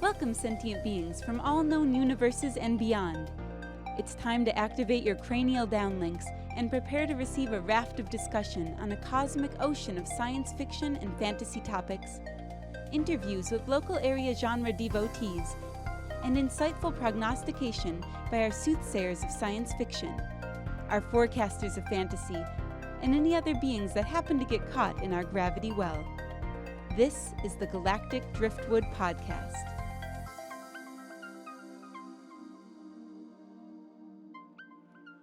Welcome, sentient beings from all known universes and beyond. It's time to activate your cranial downlinks and prepare to receive a raft of discussion on a cosmic ocean of science fiction and fantasy topics, interviews with local area genre devotees, and insightful prognostication by our soothsayers of science fiction, our forecasters of fantasy, and any other beings that happen to get caught in our gravity well. This is the Galactic Driftwood Podcast.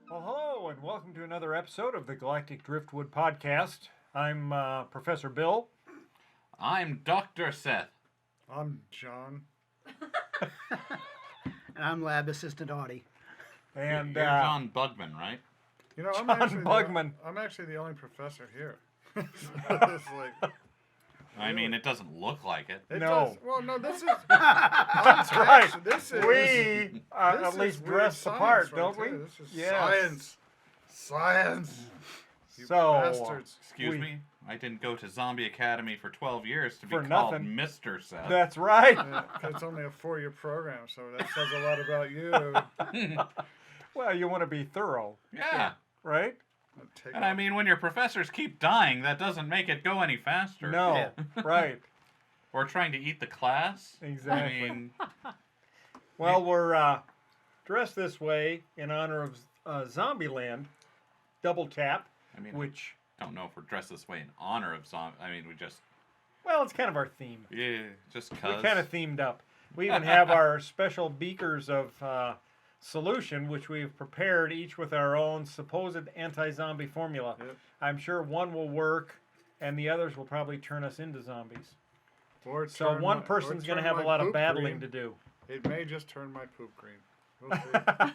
Well, hello, and welcome to another episode of the Galactic Driftwood Podcast. I'm Professor Bill. I'm Dr. Seth. I'm John. And I'm Lab Assistant Audie. And You're John Bugman, right? You know, John Bugman. I'm actually the only professor here. It's like, I mean, it doesn't look like it. it No. does- well, no, this is. That's right. This is. We this at is least weird dress the science part, right don't we? there. This is Yes. science. Science. You So, bastards. Excuse me? I didn't go to Zombie Academy for 12 years to be For called nothing. Mr. Seth. That's right. It's only a 4-year program, so that says a lot about you. Well, you want to be thorough, Yeah. right? And I mean, when your professors keep dying, that doesn't make it go any faster. No, right. Or trying to eat the class. Exactly. I mean, Well, we're dressed this way in honor of Zombieland, Double Tap, which, I don't know if we're dressed this way in honor of zombie. I mean, we just, well, it's kind of our theme. yeah, just We cuz. kind of themed up. We even have our special beakers of solution, which we've prepared, each with our own supposed anti-zombie formula. Yep. I'm sure one will work, and the others will probably turn us into zombies. Or So turn one my- person's or going to turn have a my lot of poop battling green. to do. It may just turn my poop green. We'll see.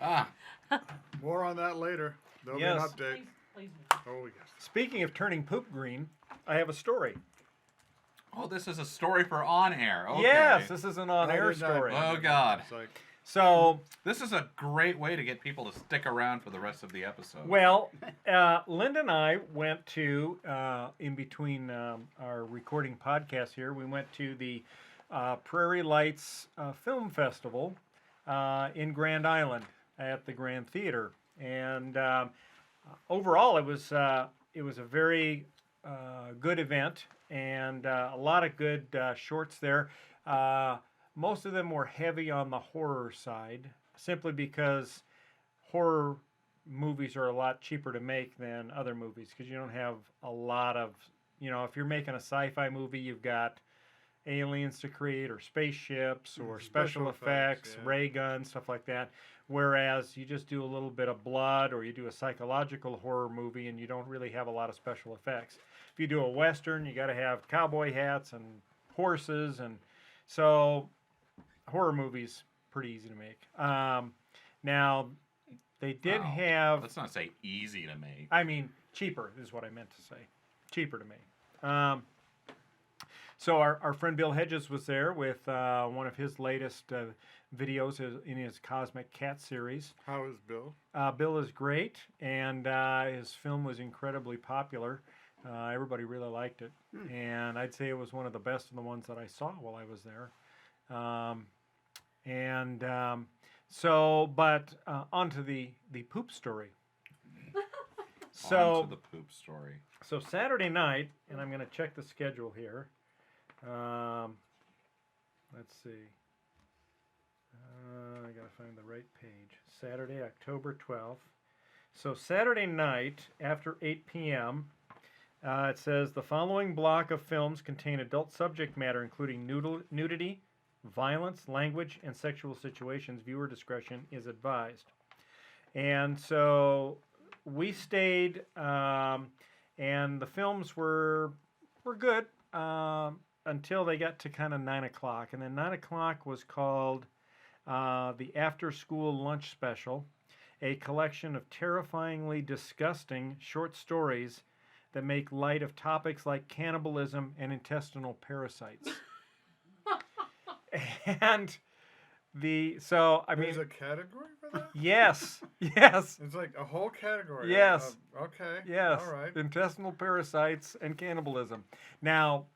Ah, More on that later. There'll Yes. be an update. Oh, yes. Speaking of turning poop green, I have a story. oh, this is a story for on air. Okay. Yes, this is an I on-air did not- story. Oh, God. It's like, So, This is a great way to get people to stick around for the rest of the episode. well, Linda and I went to, in between our recording podcast here, we went to the Prairie Lights Film Festival in Grand Island at the Grand Theater. And overall, it was a very good event and a lot of good shorts there. Most of them were heavy on the horror side, simply because horror movies are a lot cheaper to make than other movies, because you don't have a lot of, if you're making a sci-fi movie, you've got aliens to create, or spaceships, or special effects, yeah. ray guns, stuff like that. Whereas you just do a little bit of blood, or you do a psychological horror movie, and you don't really have a lot of special effects. If you do a Western, you got to have cowboy hats and horses, and so horror movies pretty easy to make. Now, they did Wow. have, Let's not say easy to make. I mean, cheaper is what I meant to say. Cheaper to make. So our friend Bill Hedges was there with one of his latest videos in his Cosmic Cat series. how is Bill? Bill is great, and his film was incredibly popular. Everybody really liked it, and I'd say it was one of the best of the ones that I saw while I was there. But onto the poop story. On to the poop story. So Saturday night, and I'm going to check the schedule here. Let's see. I got to find the right page. Saturday, October 12th. So Saturday night, after 8 p.m., it says the following block of films contain adult subject matter, including nudity, violence, language, and sexual situations. Viewer discretion is advised. And so we stayed, and the films were good until they got to kind of 9 o'clock. And then 9 o'clock was called the After School Lunch Special, a collection of terrifyingly disgusting short stories that make light of topics like cannibalism and intestinal parasites. And There's a category for that? yes. It's like a whole category. Yes. Okay. Yes, All right. intestinal parasites and cannibalism. Now,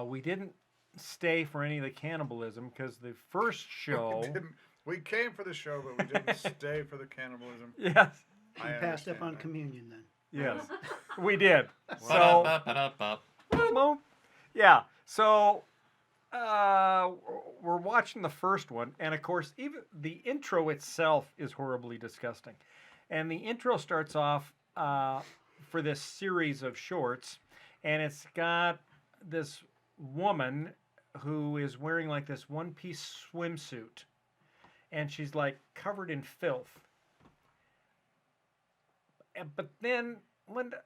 we didn't stay for any of the cannibalism because the first show. We came for the show, but we didn't stay for the cannibalism. Yes, You passed up on communion then. yes, we did. So, Ba-da-ba-ba-da-ba. well, yeah. So, we're watching the first one, and of course, even the intro itself is horribly disgusting. And the intro starts off for this series of shorts, and it's got this woman who is wearing like this one-piece swimsuit, and she's like covered in filth. But then, Linda,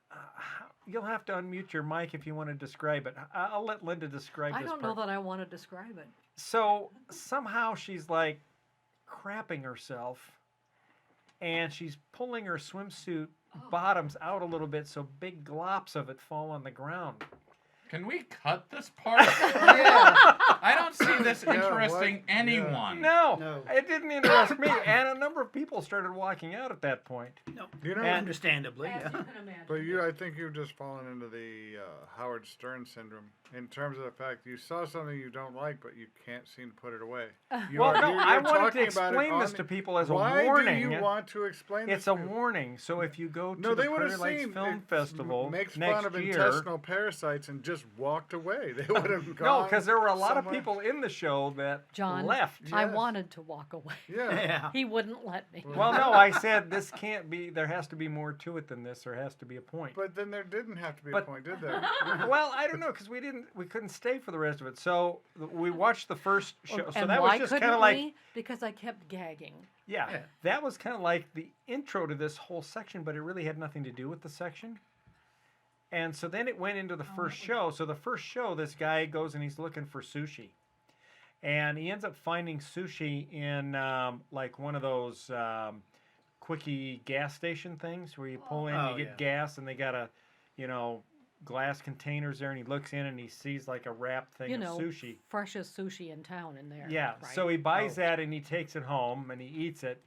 you'll have to unmute your mic if you want to describe it. I'll let Linda describe this I don't know that I want to describe it. So somehow she's like crapping herself, and she's pulling her swimsuit bottoms out a little bit so big glops of it fall on the ground. Can we cut this part? Yeah. I don't see this Yeah, interesting what? anyone. No, it didn't interest me, and a number of people started walking out at that point. No. You know, Understandably. As Yeah. you can imagine. but I think you've just fallen into the Howard Stern syndrome in terms of the fact you saw something you don't like, but you can't seem to put it away. I wanted to talking about it explain this on to people as a Why warning. do you want to explain this It's a to- warning. So if you go to No, the they would Prairie have Lights seen Film it Festival makes next fun of year, intestinal parasites and just walked away. They would have gone. no, because there were a lot of somewhere. people in the show that John, left. I Yes. wanted to walk away. Yeah. Yeah. He wouldn't let me. Well, no, I said this can't be. There has to be more to it than this. There has to be a point. But then there didn't have to be a But- point, did there? Well, I don't know because we couldn't stay for the rest of it. So we watched the first show. So and that why was just kind couldn't of like, we? Because I kept gagging. yeah, that was kind of like the intro to this whole section, but it really had nothing to do with the section. And so then it went into the first show. So the first show, this guy goes and he's looking for sushi, and he ends up finding sushi in like one of those quickie gas station things where you pull in, you get gas, and they got a, glass containers there, and he looks in and he sees like a wrapped thing You of know, sushi. freshest sushi in town in there. Yeah, right? so he buys that and he takes it home and he eats it,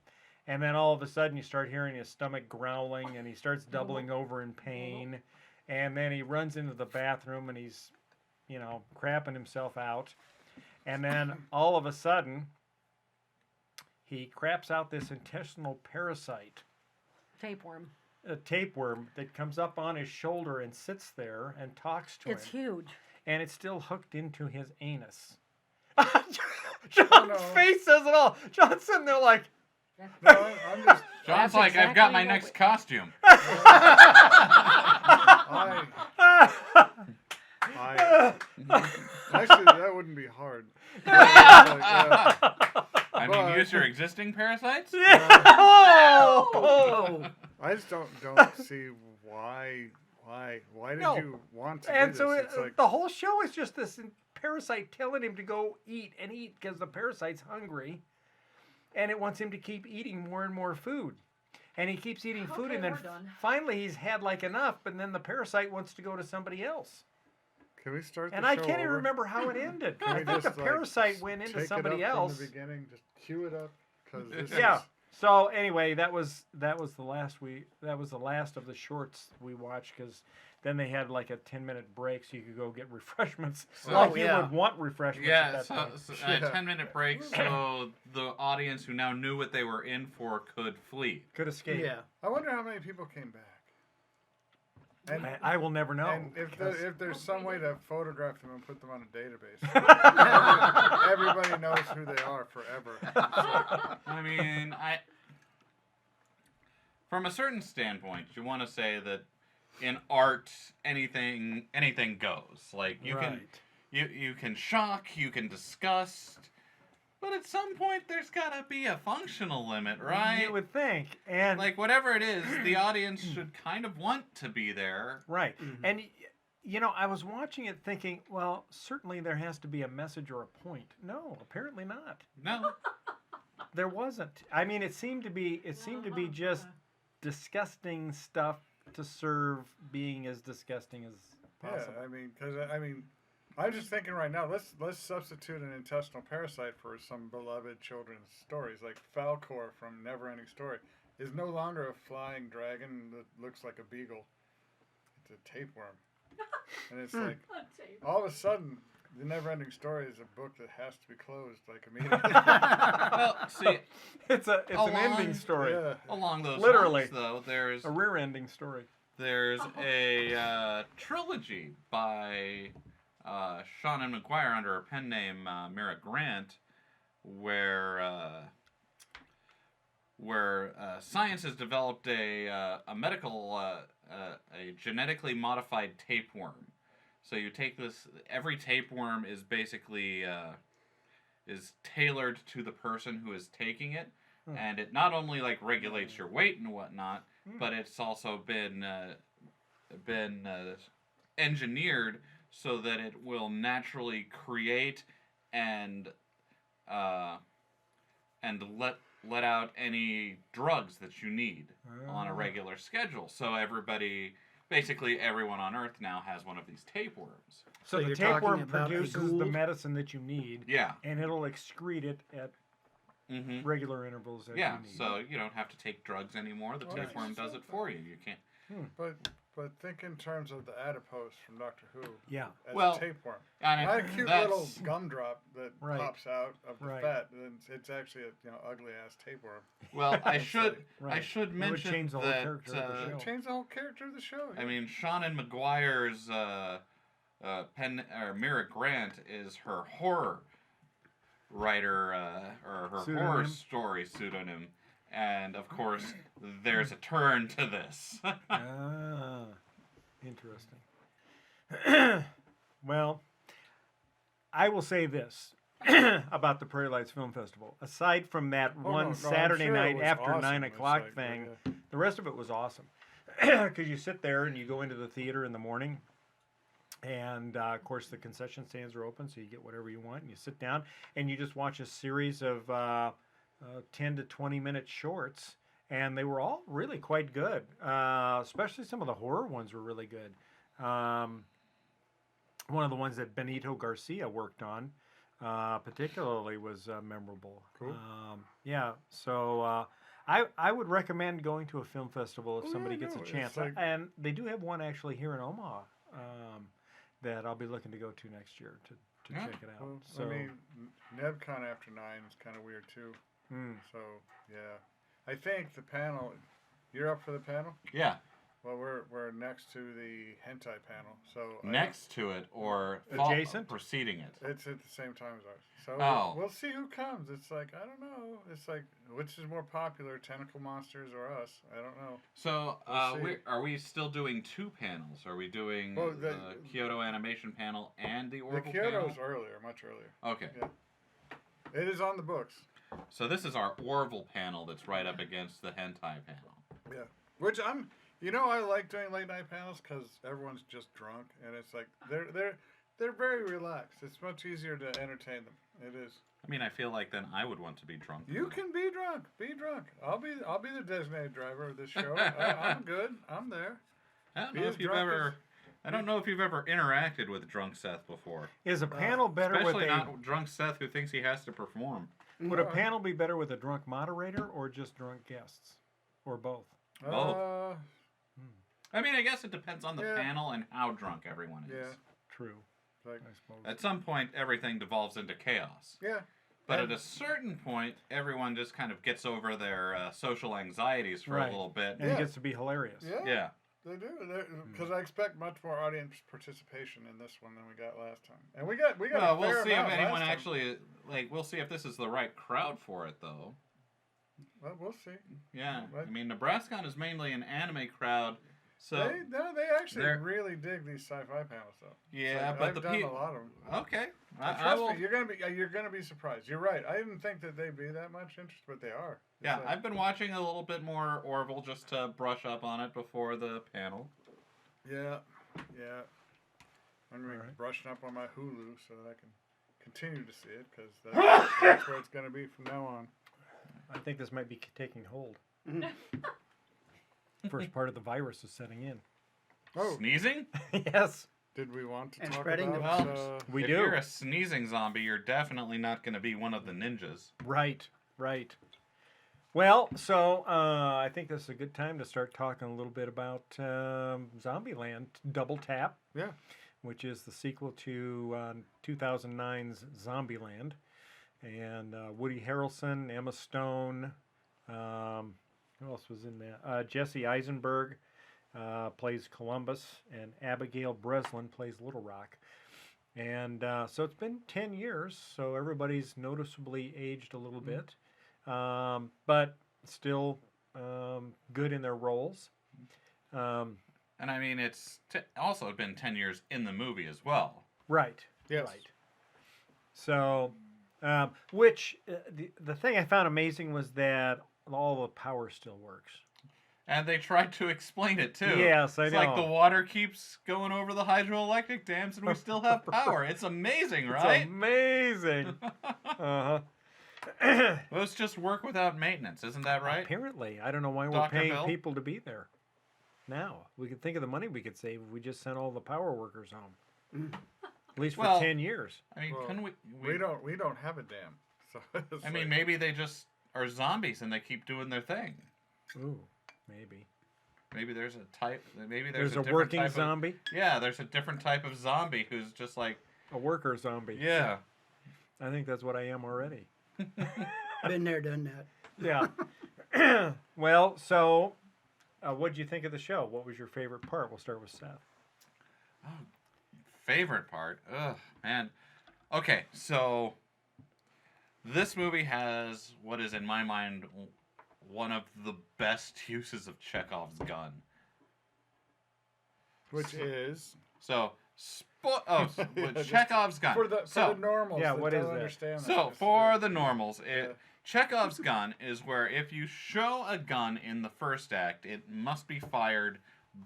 and then all of a sudden you start hearing his stomach growling and he starts doubling over in pain, and then he runs into the bathroom and he's, crapping himself out, and then all of a sudden he craps out this intestinal parasite, Tapeworm. a tapeworm that comes up on his shoulder and sits there and talks to It's him, huge. and it's still hooked into his anus. John's face says it all. John's sitting there like, No, I'm just. John's That's like, I've got exactly my what next we- costume. Actually, that wouldn't be hard. I mean, use your existing parasites? oh! I just don't see why did No. you want to And do so this? It's like, the whole show is just this parasite telling him to go eat and eat because the parasite's hungry, and it wants him to keep eating more and more food. And he keeps eating food, Okay, and then we're done. finally he's had like enough, but then the parasite wants to go to somebody else. can we start? And the I show can't even over? remember how it ended. Can I we think the just, like, parasite went into take it somebody up else. from the beginning? Just cue it up, because this Yeah. is. So anyway, that was the last of the shorts we watched, because then they had like a 10-minute break so you could go get refreshments. So- Like Oh, you yeah. would want refreshments at Yeah, that so, point. so a 10-minute break so the audience who now knew what they were in for could flee. Could escape. Yeah. I wonder how many people came back. And, I will never know. and because- if there's some way to photograph them and put them on a database, everybody knows who they are forever. I mean, from a certain standpoint, you want to say that in art, anything goes. Like you can you can shock, you can disgust, but at some point there's got to be a functional limit, right? You would think. And Like whatever it is, the audience should kind of want to be there. right. And I was watching it thinking, well, certainly there has to be a message or a point. No, apparently not. No. There wasn't. I mean, it seemed to be just disgusting stuff to serve being as disgusting as possible. Yeah, I'm just thinking right now. Let's substitute an intestinal parasite for some beloved children's stories, like Falcor from Neverending Story is no longer a flying dragon that looks like a beagle. It's a tapeworm, and it's like all of a sudden. The Neverending Story is a book that has to be closed like immediately. Well, see, it's an ending story. Yeah. along those Literally. lines, though, there's A rear-ending story. there's a trilogy by Sean and McGuire under a pen name Mira Grant, where science has developed a medical a genetically modified tapeworm. So you take this. Every tapeworm is basically is tailored to the person who is taking it, and it not only like regulates your weight and whatnot, but it's also been engineered so that it will naturally create and let out any drugs that you need on a regular schedule. So basically everyone on Earth now has one of these tapeworms. So So the you're talking tapeworm about a produces the Gould? medicine that you need, Yeah. and it'll excrete it at Mm-hmm. regular intervals as Yeah. you need. So you don't have to take drugs anymore. The Right. tapeworm does it for you. You can't. But think in terms of the adipose from Doctor Who Yeah. as Well, a tapeworm. And Not a cute little gumdrop that Right. pops out of the Right. fat. It's actually a ugly ass tapeworm. Well, I should Right. should It would mention change the whole that character of the show. Change the whole character of the show. I mean, Sean and McGuire's pen or Mira Grant is her horror writer or her Pseudonym. horror story pseudonym, and of course there's a turn to this. Ah, interesting. Well, I will say this about the Prairie Lights Film Festival. Aside from that one Saturday night after 9 o'clock thing, the rest of it was awesome. Because you sit there and you go into the theater in the morning, and of course the concession stands are open, so you get whatever you want, and you sit down and you just watch a series of 10 to 20 minute shorts, and they were all really quite good. Especially some of the horror ones were really good. One of the ones that Benito Garcia worked on particularly was memorable. Cool. Yeah, so I would recommend going to a film festival if somebody gets a chance. And they do have one actually here in Omaha that I'll be looking to go to next year to check it out. Well, So I mean, NebCon after 9 is kind of weird too. So yeah, I think the panel. You're up for the panel? Yeah. Well, we're next to the hentai panel, so Next to it or Adjacent? preceding it. it's at the same time as ours. So Oh. we'll see who comes. It's like I don't know. It's like which is more popular, Tentacle Monsters or us? I don't know. So, We'll see. are we still doing two panels? Are we doing Well, the Kyoto Animation panel and the The Orville Kyoto's panel? earlier, much earlier. Okay. Yeah. It is on the books. So this is our Orville panel that's right up against the hentai panel. Yeah. Which I like doing late night panels because everyone's just drunk and it's like they're very relaxed. It's much easier to entertain them. It is. I mean, I feel like then I would want to be drunk. You can be drunk. Be drunk. I'll be the designated driver of this show. I'm good. I'm there. I don't Be know as if you've drunk ever. as- I don't know if you've ever interacted with drunk Seth before. is a panel better with Especially a not drunk Seth who thinks he has to perform. would a panel be better with a drunk moderator or just drunk guests, or both? Both. I mean, I guess it depends on the Yeah. panel and how drunk everyone is. Yeah. True. Like, I suppose. At some point, everything devolves into chaos. yeah. But And- at a certain point, everyone just kind of gets over their social anxieties for Right. a little bit. And Yeah. it gets to be hilarious. Yeah. Yeah. They do. Because I expect much more audience participation in this one than we got last time. And we got Well, a we'll fair see if amount anyone last time. actually we'll see if this is the right crowd for it, though. Well, we'll see. Yeah, Right. I mean, Nebraskan is mainly an anime crowd, so They actually they're- really dig these sci-fi panels, though. It's yeah. like, but I've the done people. a lot of them. Okay, And I trust will. me, you're gonna be surprised. You're right. I didn't think that they'd be that much interest, but they are. It's Yeah, like- I've been watching a little bit more Orville just to brush up on it before the panel. Yeah. I'm gonna be Alright. brushing up on my Hulu so that I can continue to see it because that's where it's gonna be from now on. I think this might be taking hold. First part of the virus is setting in. Oh, Sneezing? Yes. Did we want to And talk spreading the about? Well, We if do. you're a sneezing zombie, you're definitely not going to be one of the ninjas. Right, right. Well, so I think this is a good time to start talking a little bit about Zombieland Double Tap, Yeah. which is the sequel to 2009's Zombieland. And Woody Harrelson, Emma Stone, who else was in that? Jesse Eisenberg plays Columbus, and Abigail Breslin plays Little Rock. And so it's been 10 years, so everybody's noticeably aged a little bit, but still good in their roles. And I mean, it's also been 10 years in the movie as well. Right. Yes. Right. So, which the thing I found amazing was that all the power still works. And they tried to explain it too. Yes, I it's know. like the water keeps going over the hydroelectric dams and we still have power. It's amazing, right? It's amazing. Uh-huh. Let's just work without maintenance, isn't that right? Apparently, I don't know why we're Dr. paying Bill? people to be there. Now we could think of the money we could save if we just sent all the power workers home. At least for Well, 10 years. I mean, Well, couldn't We don't have a dam. So it's I mean, like- maybe they just are zombies and they keep doing their thing. Ooh, maybe. Maybe there's a type. Maybe there's There's a different working type zombie, Yeah, there's a different type of zombie who's just like, a worker zombie. yeah. I think that's what I am already. Been there, done that. Yeah. Well, so what did you think of the show? What was your favorite part? We'll start with Seth. Favorite part? Ugh, man. Okay, so this movie has what is in my mind one of the best uses of Chekhov's gun. which is So, Chekhov's gun. for the normals. yeah, that what don't is that? understand So, that. for the normals, Yeah. Chekhov's gun is where if you show a gun in the first act, it must be fired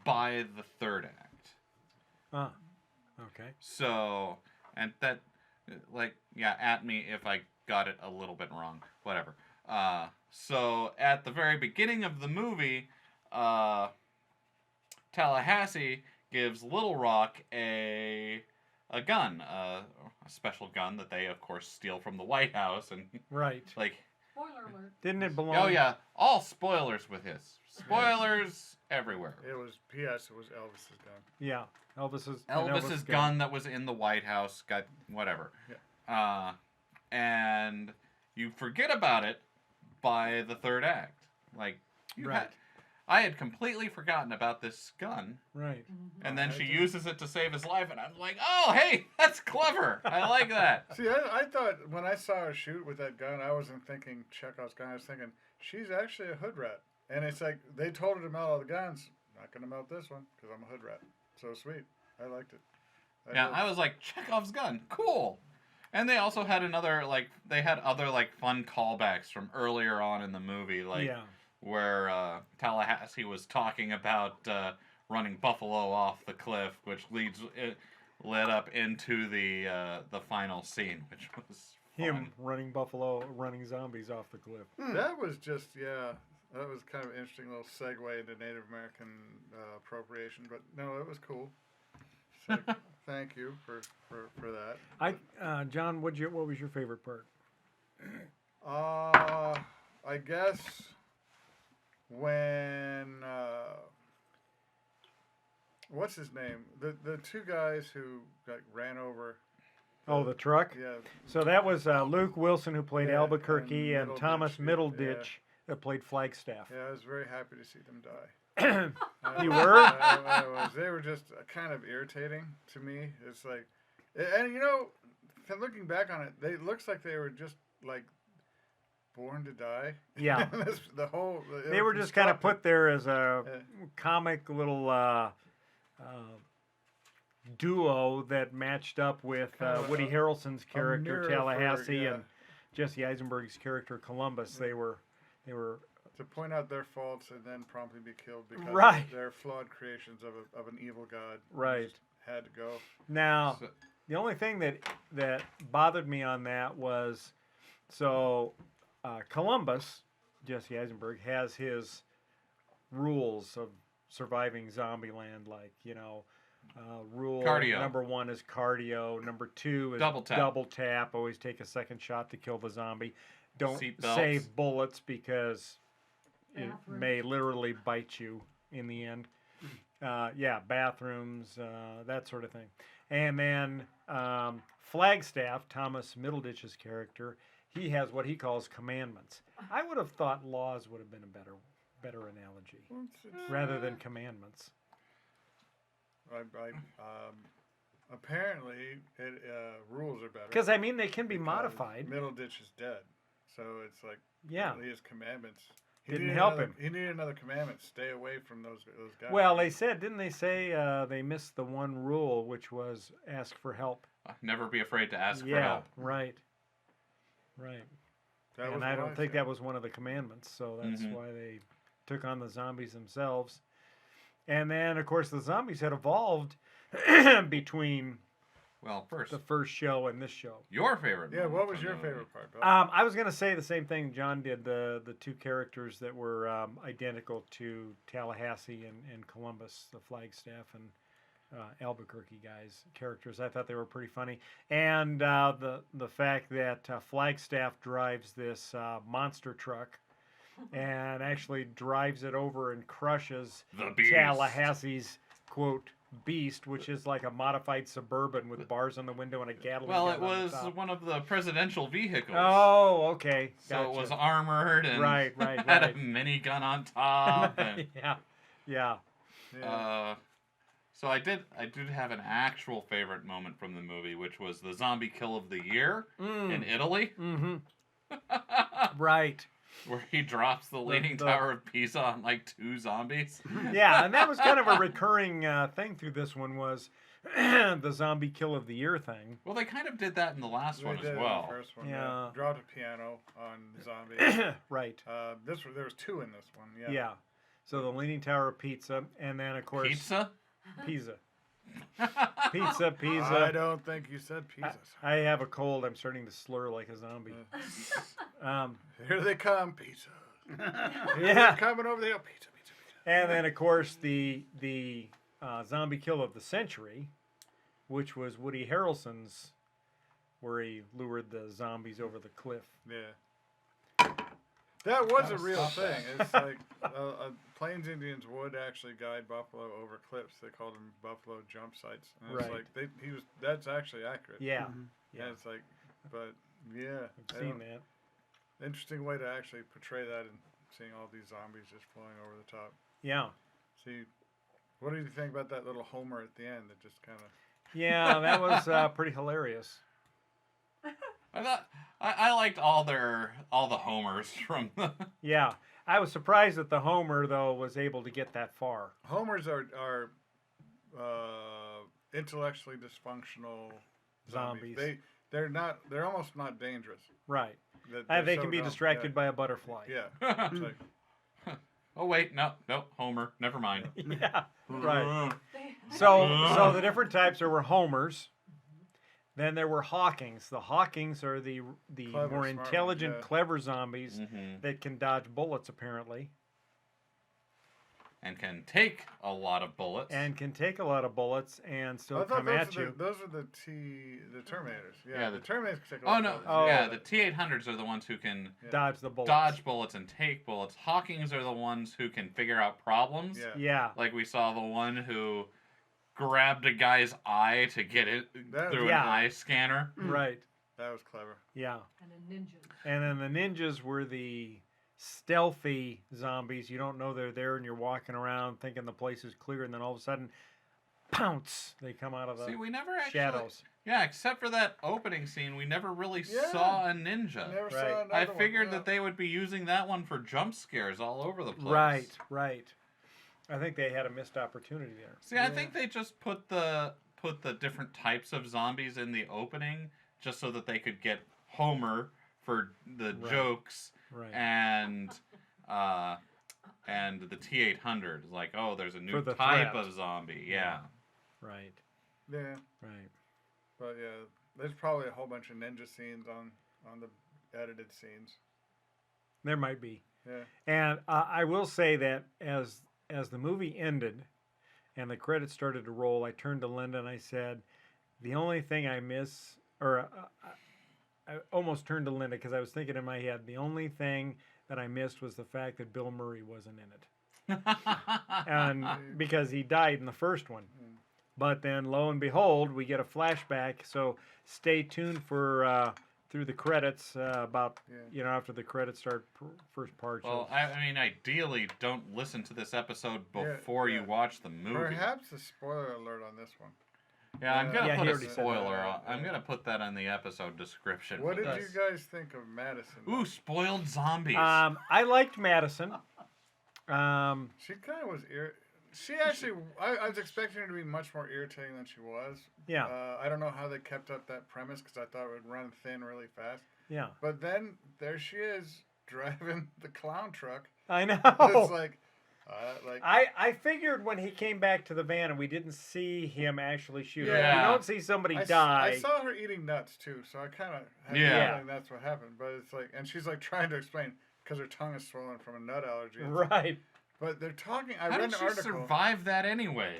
by the third act. Ah, okay. So, and that, like, yeah, at me if I got it a little bit wrong. Whatever. So, at the very beginning of the movie, Tallahassee gives Little Rock a gun, a special gun that they, of course, steal from the White House, and Right. like, Spoiler alert. Didn't it belong? oh yeah, all spoilers with his spoilers everywhere. It was P.S. It was Elvis's gun. Yeah. Elvis's Elvis's gun that was in the White House got whatever, and you forget about it by the third act. Like, Right. I had completely forgotten about this gun. Right. And then I she did. uses it to save his life, and I'm like, oh, hey, that's clever. I like that. See, I thought when I saw her shoot with that gun, I wasn't thinking Chekhov's gun. I was thinking she's actually a hood rat. And it's like they told her to melt all the guns. Not gonna melt this one because I'm a hood rat. So sweet. I liked it. Yeah, did. I was like, Chekhov's gun, cool. And they also had other fun callbacks from earlier on in the movie, like Yeah. where Tallahassee was talking about running Buffalo off the cliff, which led up into the final scene, which was Him fun. running buffalo, running zombies off the cliff. That was just that was kind of an interesting little segue into Native American appropriation. But no, it was cool. So, thank you for that. John, what was your favorite part? I guess when what's his name? The two guys who ran over. Oh, the truck. Yeah. So that was Luke Wilson, who played Yeah, Albuquerque, and and Thomas Middleditch, Middleditch, that played Flagstaff. Yeah, I was very happy to see them die. You were? I was. They were just kind of irritating to me. It's like, and looking back on it, it looks like they were just like born to die. Yeah. They were just kind of put there as a comic little duo that matched up with Kind of Woody Harrelson's character mirror for- Tallahassee yeah. and Jesse Eisenberg's character Columbus. They were to point out their faults and then promptly be killed because Right. they're flawed creations of an evil god. who Right. just had to go. now. So- The only thing that bothered me on that was, so Columbus, Jesse Eisenberg, has his rules of surviving Zombieland, like, Rule Cardio. number 1 is cardio. Number 2 is Double tap. Always take a second shot to kill the zombie. Don't Seatbelts. save bullets because it Bathrooms. may literally bite you in the end. Bathrooms, that sort of thing. And then Flagstaff, Thomas Middleditch's character, he has what he calls commandments. I would have thought laws would have been a better analogy rather than commandments. Apparently, rules are better. Because I mean, they can be modified. Middleditch is dead, so it's like Yeah. his commandments Didn't help another- him. He needed another commandment: stay away from those guys. Well, didn't they say they missed the one rule, which was ask for help? Never be afraid to ask for Yeah, help. right. That was And I what don't think said. that was one of the commandments, so that's Mhm. why they took on the zombies themselves. And then, of course, the zombies had evolved between Well, first, the first show and this show. your favorite. Yeah, moment what was from your the movie. favorite part, Bill? I was going to say the same thing John did. The two characters that were identical to Tallahassee and Columbus, the Flagstaff and Albuquerque guys' characters. I thought they were pretty funny. And the fact that Flagstaff drives this monster truck and actually drives it over and crushes The Beast. Tallahassee's, quote, beast, which is like a modified Suburban with bars on the window and a Gatling Well, gun it on the was top. one of the presidential vehicles. Oh, okay. So it was Gotcha. armored and Right. had a minigun on top. And, yeah. Yeah. so I did have an actual favorite moment from the movie, which was the zombie kill of the year in Italy, Mm-hmm. Right. where he drops the Leaning the- Tower of Pisa on like 2 zombies. Yeah, and that was kind of a recurring thing through this one was the zombie kill of the year thing. Well, they kind of did that in the last They one did as in well. The first one, Yeah. Dropped a piano on zombie. Right. There was 2 in this one. Yeah. Yeah. So the Leaning Tower of Pizza, and then of course Pizza? Pizza. I Pizza. don't think you said pizza. I have a cold. I'm starting to slur like a zombie. Here they come, pizza. Yeah. They're coming over the hill, pizza. And then, of course, the zombie kill of the century, which was Woody Harrelson's, where he lured the zombies over the cliff. Yeah. That was Gotta a real stop thing. It's like Plains Indians would actually guide buffalo over cliffs. They called them buffalo jump sites. And it's Right. like that's actually accurate. Yeah. Yeah. It's like, but yeah. I've seen that. Interesting way to actually portray that and seeing all these zombies just flying over the top. Yeah. See, what did you think about that little Homer at the end that just kind of... Yeah, that was pretty hilarious. I thought I liked all the homers from the. Yeah. I was surprised that the Homer, though, was able to get that far. Homers are intellectually dysfunctional zombies. Zombies. They're almost not dangerous. Right. They're They so can be dumb. distracted by a butterfly. Yeah. It's like, Oh wait, no, Homer. Never mind. Yeah. Right. So the different types, there were Homers. Then there were Hawkings. The Hawkings are the Clever, more smart intelligent, ones, yeah. clever zombies Mhm. that can dodge bullets, apparently, And can take a lot of bullets. and can take a lot of bullets and I still thought come at those you. are the Terminators. Yeah, Yeah, the the- Terminators can take a Oh lot of no! bullets. Oh. Yeah, the T-800s are the ones who can Dodge the bullets. dodge bullets and take bullets. Hawkings are the ones who can figure out problems. Yeah. Yeah. Like we saw the one who grabbed a guy's eye to get it through Yeah. an eye scanner. Right. That was clever. Yeah. And a ninja. And then the ninjas were the stealthy zombies. You don't know they're there, and you're walking around thinking the place is clear, and then all of a sudden, pounce! They come out of the See, we never actually. shadows. Yeah, except for that opening scene, we never really Yeah. saw a ninja. Never Right. saw another I one, figured yeah. that they would be using that one for jump scares all over the place. Right. Right. I think they had a missed opportunity there. See, I think they just put the different types of zombies in the opening just so that they could get Homer for the Right. jokes Right. and the T-800. Like, oh, there's a For new the type threat. of zombie. Yeah. Right. Yeah, Right. but yeah, there's probably a whole bunch of ninja scenes on the edited scenes. There might be. Yeah. And I will say that as the movie ended, and the credits started to roll, I turned to Linda and I said, the only thing I miss, or I almost turned to Linda because I was thinking in my head, the only thing that I missed was the fact that Bill Murray wasn't in it. And because he died in the first one. But then, lo and behold, we get a flashback. So stay tuned for through the credits about after the credits start first part. Well, I mean, ideally, don't listen to this episode before you watch the movie. Perhaps a spoiler alert on this one. Yeah, I'm gonna put he a already said spoiler. that. I'm gonna put that on the episode description. What for did this. you guys think of Madison? Ooh, spoiled zombies. I liked Madison. She kind of was She actually, I was expecting her to be much more irritating than she was. Yeah. I don't know how they kept up that premise because I thought it would run thin really fast. Yeah. But then there she is driving the clown truck. I know. It's like, I figured when he came back to the van and we didn't see him actually shoot her. Yeah. You don't see somebody die. I saw her eating nuts too, so I kind of had the feeling that's what happened. But it's like, and she's like trying to explain because her tongue is swollen from a nut allergy. Right. But they're talking. I How read did an she article. survive that anyway?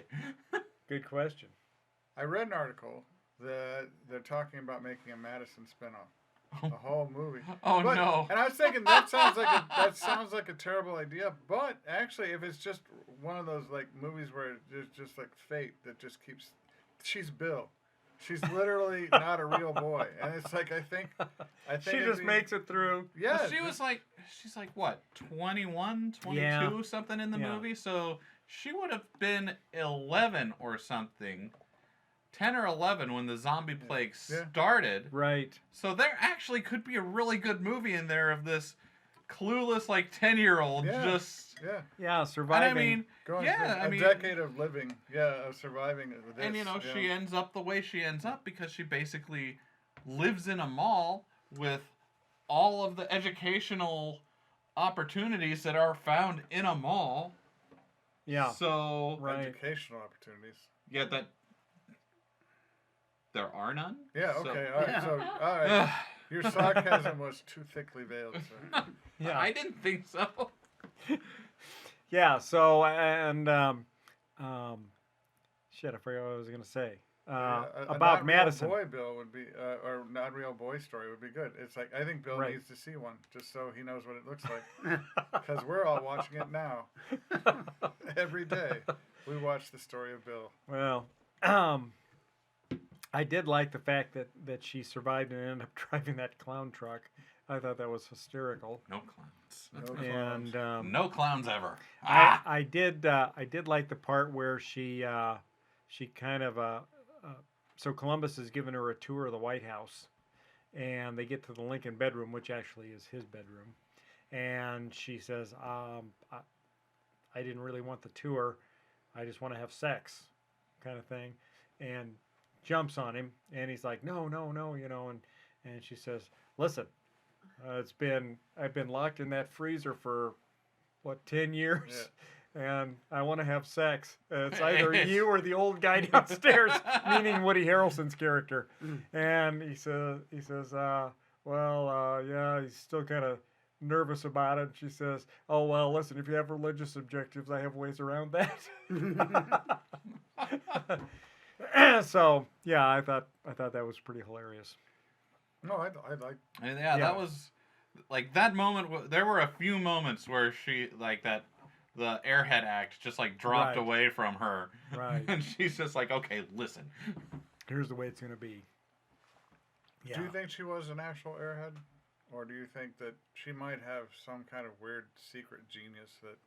Good question. I read an article that they're talking about making a Madison spinoff. The whole movie. Oh no! And I was thinking that sounds like a terrible idea. But actually, if it's just one of those like movies where there's just like fate that just keeps, she's Bill. She's literally not a real boy, and it's like I think she just makes it through. Yeah, well, she's like what, 21, 22, something in the movie. So she would have been 11 or something. 10 or 11 when the zombie plague started. Right. So there actually could be a really good movie in there of this clueless, like, 10-year-old just... Yeah, surviving. And I mean, a decade of living. Yeah, of surviving this. And, you know, she ends up the way she ends up because she basically lives in a mall with all of the educational opportunities that are found in a mall. Yeah. So... Educational opportunities. Yeah, that... There are none? Yeah, So- okay, all right. So, all right. Your sarcasm was too thickly veiled, sir. Yeah. I didn't think so. Yeah, so, and, shit, I forgot what I was going to say. About Madison. Not Real Boy Bill would be, or Not Real Boy Story would be good. It's like, I think Bill needs to see one, just so he knows what it looks like. Because we're all watching it now. Every day, we watch the story of Bill. Well, I did like the fact that she survived and ended up driving that clown truck. I thought that was hysterical. No clowns. No clowns. And no clowns ever. I did like the part where she kind of so Columbus is giving her a tour of the White House, and they get to the Lincoln bedroom, which actually is his bedroom, and she says, I didn't really want the tour, I just want to have sex, kind of thing, and jumps on him, and he's like, no, you know, and she says, listen, I've been locked in that freezer for, 10 years? Yeah. And I want to have sex. It's either you or the old guy downstairs, meaning Woody Harrelson's character. And he says, yeah, he's still kind of nervous about it. She says, oh, well, listen, if you have religious objectives, I have ways around that. So, yeah, I thought that was pretty hilarious. No, I like. Yeah, that was like that moment. There were a few moments where she like that. The Airhead act just like dropped away from her. Right. And she's just like, okay, listen. Here's the way it's going to be. Yeah. Do you think she was an actual Airhead? Or do you think that she might have some kind of weird secret genius that...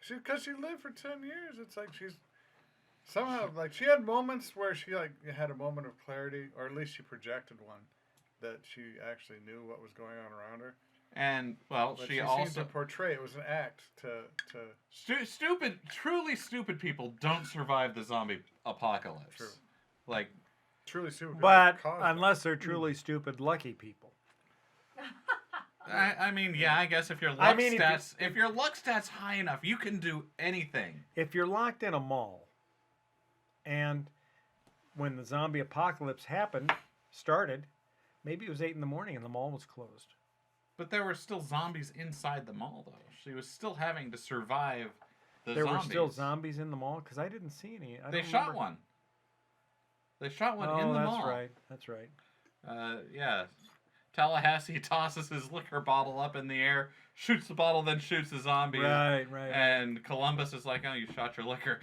Because she lived for 10 years. It's like she's... Somehow, like, she had moments where she, like, had a moment of clarity. Or at least she projected one. That she actually knew what was going on around her. And, well, but she seemed also... to portray, it was an act to... truly stupid people don't survive the zombie apocalypse. True. Like... Truly stupid. But unless they're truly stupid, lucky people. I mean, yeah, I guess if your luck stats... If your luck stats high enough, you can do anything. If you're locked in a mall, and when the zombie apocalypse started, maybe it was 8 in the morning and the mall was closed. But there were still zombies inside the mall, though. She was still having to survive the there zombies. were still zombies in the mall? Because I didn't see any. They shot one. They shot one in the mall. Oh, that's right. That's right. Yeah. Tallahassee tosses his liquor bottle up in the air, shoots the bottle, then shoots the zombie. Right. And Columbus is like, "Oh, you shot your liquor.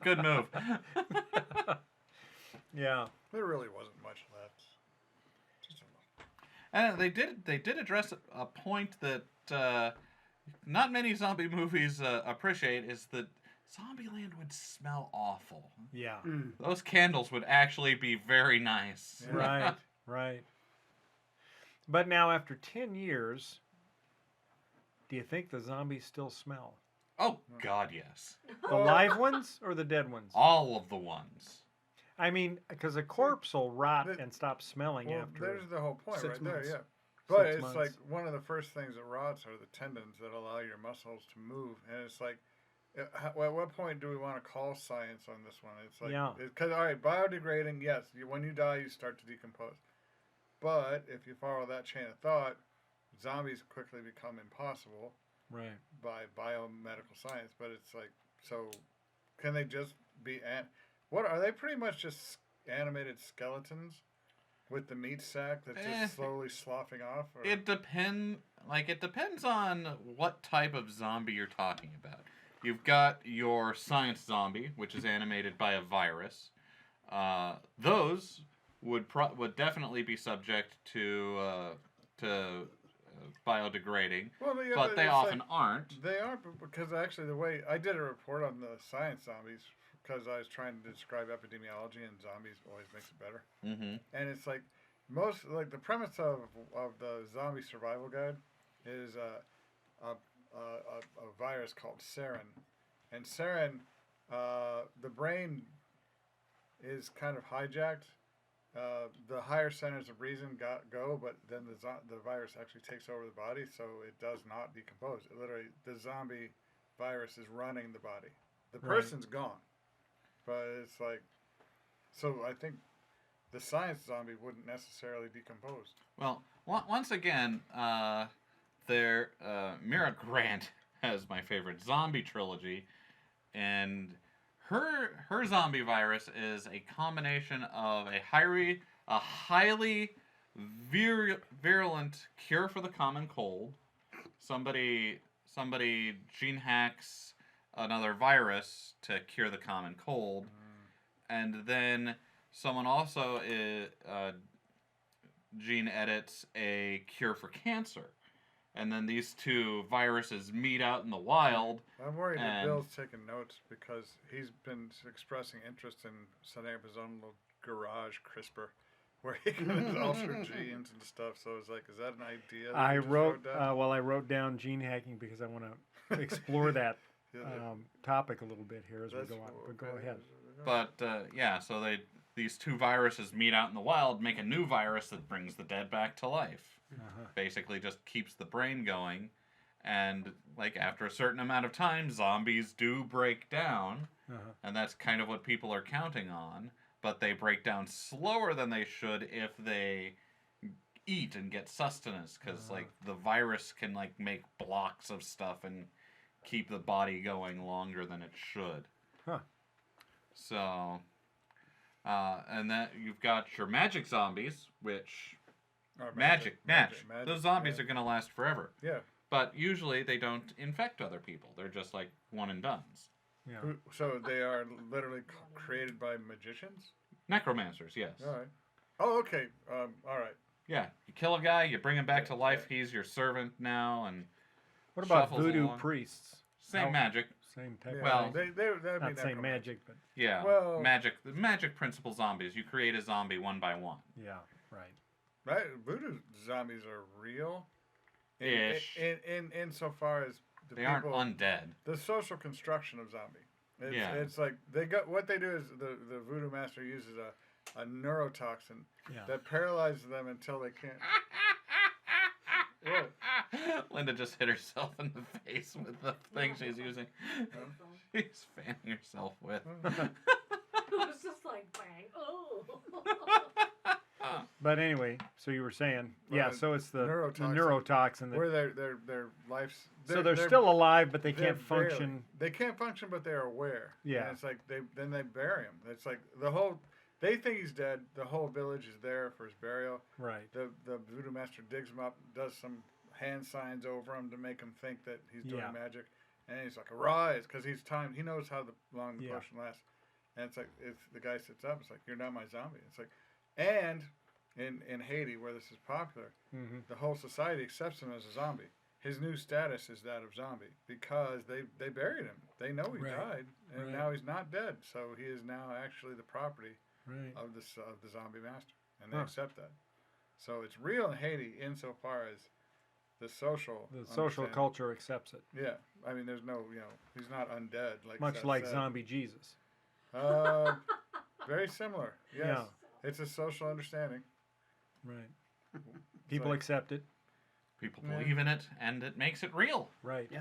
Good move." Yeah. There really wasn't much left. Just And they did address a point that not many zombie movies appreciate, is that Zombieland would smell awful. Yeah. Those candles would actually be very nice. Right. Right. But now, after 10 years, do you think the zombies still smell? Oh, God, yes. The live ones or the dead ones? All of the ones. I mean, because a corpse will rot and stop smelling well, after. there's the whole point 6 right months. there, yeah. But 6 it's months. like one of the first things that rots are the tendons that allow your muscles to move, and it's like, at what point do we want to call science on this one? It's like, because all right, biodegrading, yes, when you die, you start to decompose. But if you follow that chain of thought, zombies quickly become impossible, right, by biomedical science. But it's like, so can they just be? What are they? Pretty much just animated skeletons with the meat sack that's just slowly sloughing off. Or? It depends on what type of zombie you're talking about. You've got your science zombie, which is animated by a virus. Those would definitely be subject to biodegrading, Well, yeah, but they often aren't. They aren't, because actually the way I did a report on the science zombies, because I was trying to describe epidemiology, and zombies always makes it better. Mm-hmm. And it's like the premise of the zombie survival guide is a virus called sarin, and sarin, the brain is kind of hijacked. The higher centers of reason go, but then the virus actually takes over the body, so it does not decompose. It literally, the zombie virus is running the body. The person's gone, but it's like, so I think the science zombie wouldn't necessarily decompose. Well, once again, Mira Grant has my favorite zombie trilogy, and her zombie virus is a combination of a highly virulent cure for the common cold. Somebody gene hacks another virus to cure the common cold, and then someone also gene edits a cure for cancer. And then these two viruses meet out in the wild. I'm worried that Bill's taking notes, because he's been expressing interest in setting up his own little garage CRISPR, where he can alter genes and stuff. So it's like, is that an idea? That I wrote down gene hacking because I want to explore that topic a little bit here as we go on. But go ahead. But so these two viruses meet out in the wild, make a new virus that brings the dead back to life. Basically just keeps the brain going, and like after a certain amount of time, zombies do break down, and that's kind of what people are counting on, but they break down slower than they should if they eat and get sustenance, because like the virus can like make blocks of stuff and keep the body going longer than it should. So and then you've got your magic zombies, which magic. Those zombies are going to last forever. Yeah. But usually they don't infect other people. They're just like one and dones. Yeah. So they are literally created by magicians? Necromancers, yes. All right. Oh, okay. All right. Yeah. You kill a guy, you bring him back to life. He's your servant now. And what about shuffles voodoo along. priests? Same magic. Same type. Yeah, Well, that'd be not same magic, but yeah. Well, The magic principle zombies. You create a zombie one by one. yeah, right. Right, voodoo zombies are real. Ish. Insofar as They aren't undead. The social construction of zombie. It's like what they do is the voodoo master uses a neurotoxin that paralyzes them until they can't. What? Linda just hit herself in the face with the thing she's using. She's fanning herself with. It was just like bang. Oh. But anyway, so you were saying, Well, so it's the neurotoxin, neurotoxin. where their life's... So they're still alive, but they they're can't function. They can't function, but they're aware. Yeah. And it's like, then they bury him. It's like the whole... They think he's dead. The whole village is there for his burial. Right. The voodoo master digs him up, does some hand signs over him to make him think that he's doing magic. And he's like, arise, because he's timed. He knows how long the potion lasts. And it's like, the guy sits up. It's like, you're not my zombie. It's like, and in Haiti, where this is popular, the whole society accepts him as a zombie. His new status is that of zombie because they buried him. They know he died, and now he's not dead. So he is now actually the property of the zombie master, and they accept that. So it's real in Haiti insofar as the social culture accepts it. Yeah, I mean, there's no, he's not undead like much Seth like said. Zombie Jesus. Very similar. Yes. Yeah. It's a social understanding. Right. People accept it. People believe in it, and it makes it real. Right. Yeah.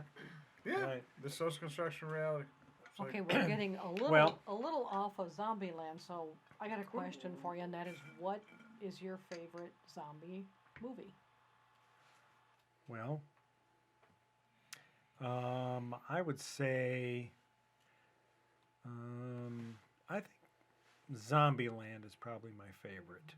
Yeah. Right. The social construction of reality. It's Okay, like, we're getting a little off of Zombieland, so I got a question for you, and that is, what is your favorite zombie movie? Well, I would say, I think Zombieland is probably my favorite.